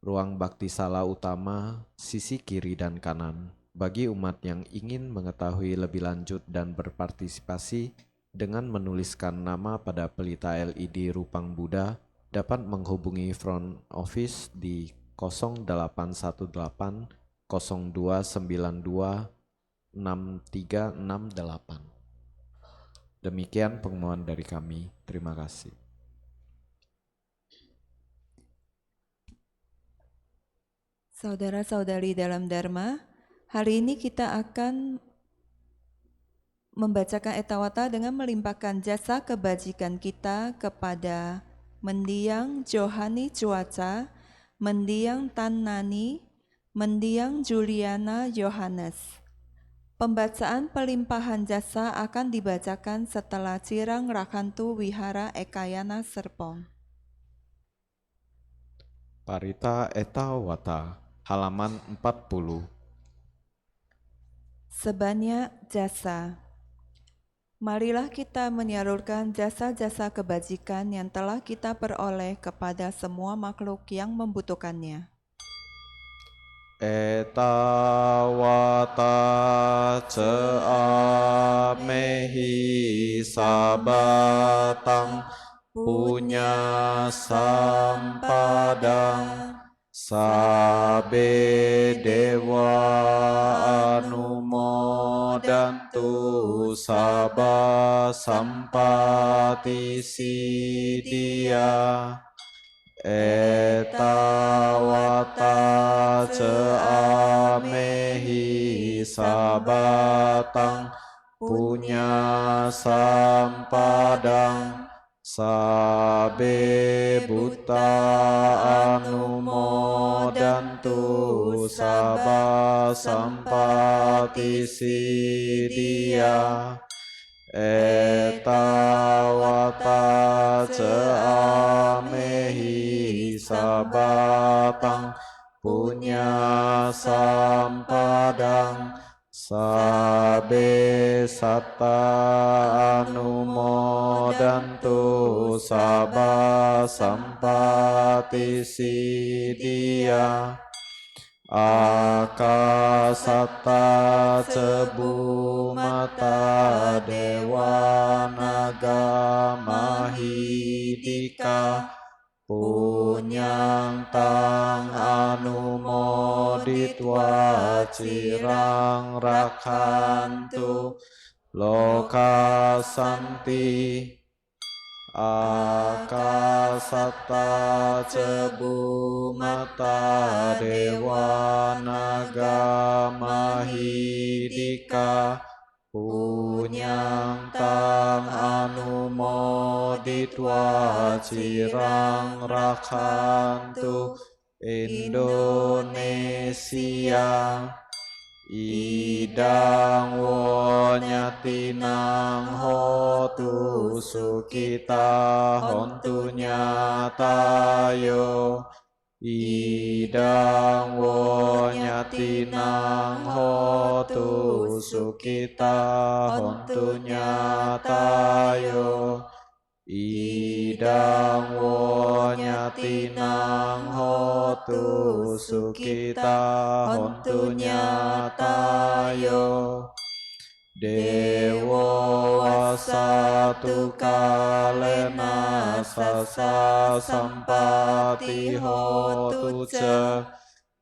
Ruang Baktisala Utama, sisi kiri dan kanan. Bagi umat yang ingin mengetahui lebih lanjut dan berpartisipasi dengan menuliskan nama pada pelita LED Rupang Buddha, dapat menghubungi Front Office di 0818 0292 6368. Demikian pengumuman dari kami. Terima kasih. Saudara-saudari dalam Dharma, hari ini kita akan membacakan Etawata dengan melimpahkan jasa kebajikan kita kepada Mendiang Johani Cuaca, Mendiang Tan Nani, Mendiang Juliana Yohanes. Pembacaan pelimpahan jasa akan dibacakan setelah Cirang Rakantu Wihara Ekayana Serpong. Parita Etawata, halaman 40. Sebanyak jasa. Marilah kita menyalurkan jasa-jasa kebajikan yang telah kita peroleh kepada semua makhluk yang membutuhkannya. Etawata ceamehi sabatang punya sampadang sabe dewa anumodantu sabba sampati siddhya. Etawata ceamehi sabatang punya sampadang, sabe buta anumodantu sabba sampati siddhya, etawata amehi sabatang punya sampadang, sabe satta anumodantu sabba sampati siddhya, akasata cebumata dewa naga mahidika, punyang tang anumoditwa cirang rakhantu loka santi, akasata cebumata dewa naga mahidika, punyang tang anumoditwa cirang rakhantu Indonesia, idang wonyatinang hotu sukita hontu nyatayo, idang wonyatinang hotu sukita hontu nyatayo, idang wonyatinang hotu sukita hontu nyatayo, dewa wasatu kalena sasa sampati hotu ce,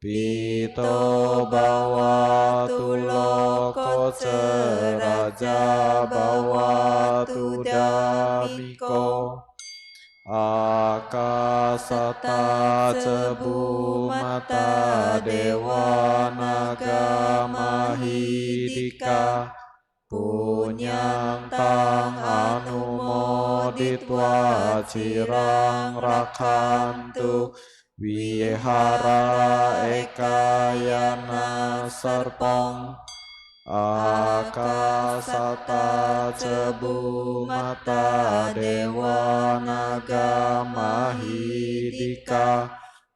pito bawatu loko ce raja bawatu damiko, akasata cebumata dewa naga mahidika, punyang tang anumoditwa cirang rakhantu wihara ekayana serpong, akasata cebumata dewa naga mahidika,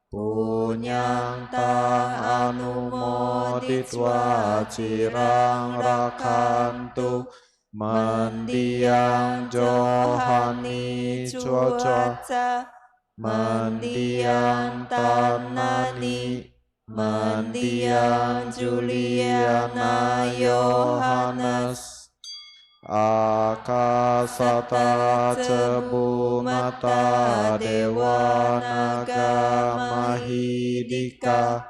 punyang tang anumoditwa cirang rakhantu mendiang johani cuaca, mendiang tanani, mendiang Juliana Yohanes, akasata cebumata dewa naga mahidika,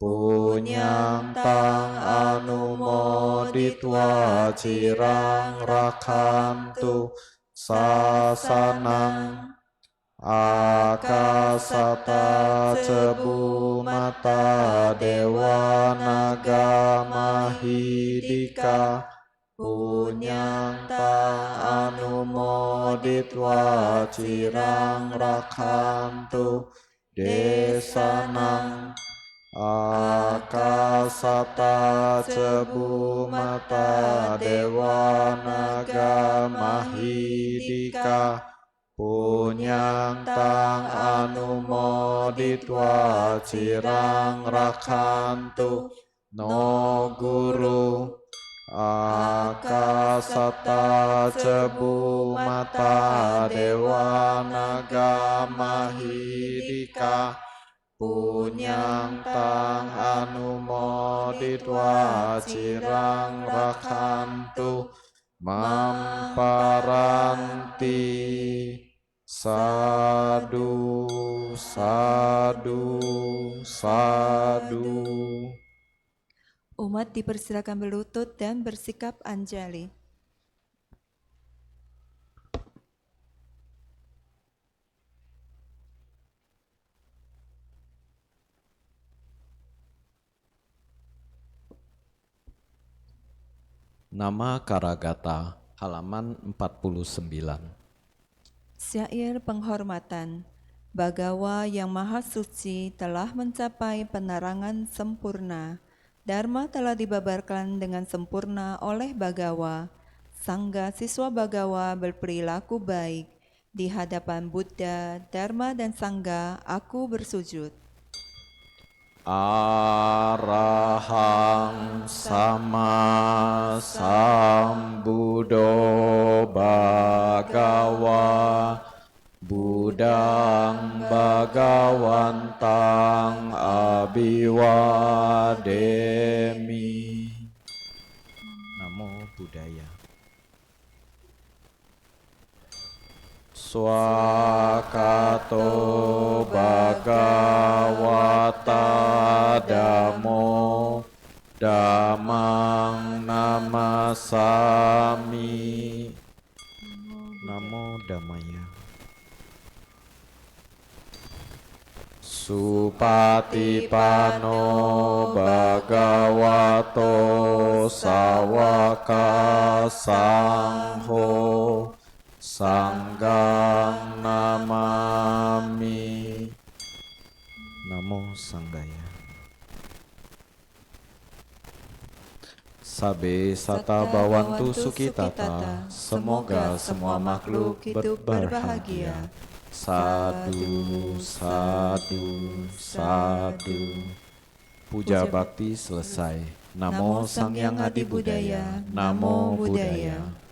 punyang tang anumoditwa cirang rakhantu sasanang, akasata cebumata dewa naga mahidika, punyang tang anumoditwa cirang rakhantu desanang, akasata cebumata dewa naga mahidika, punyang tang anumoditwa cirang rakhantu no guru, akasata cebumata dewa naga mahidika, punyang tang anumoditwa cirang rakhantu mamparanti. Sadu, sadu, sadu. Umat dipersilakan berlutut dan bersikap anjali. Nama Karagata, halaman 49. Syair penghormatan. Bagawa yang maha suci telah mencapai penerangan sempurna. Dharma telah dibabarkan dengan sempurna oleh Bagawa. Sangga siswa Bagawa berperilaku baik. Di hadapan Buddha, Dharma dan Sangga, aku bersujud. Arahang sama sambuddho bhagawa Buddhang bhagawantang abhiwademi. Namo Buddhaya. Swakato bhagavata dhammo dhammang namasami. Namo Dhammaya. Supatipano bhagavato sawaka sangho Sanggang namami. Namo Sanggaya. Sabe sata bawantu sukitata. Semoga semua makhluk hidup berbahagia. Sadu, sadu, sadu. Puja bakti selesai. Namo Sang Hyang Adi Budaya. Namo Buddhaya.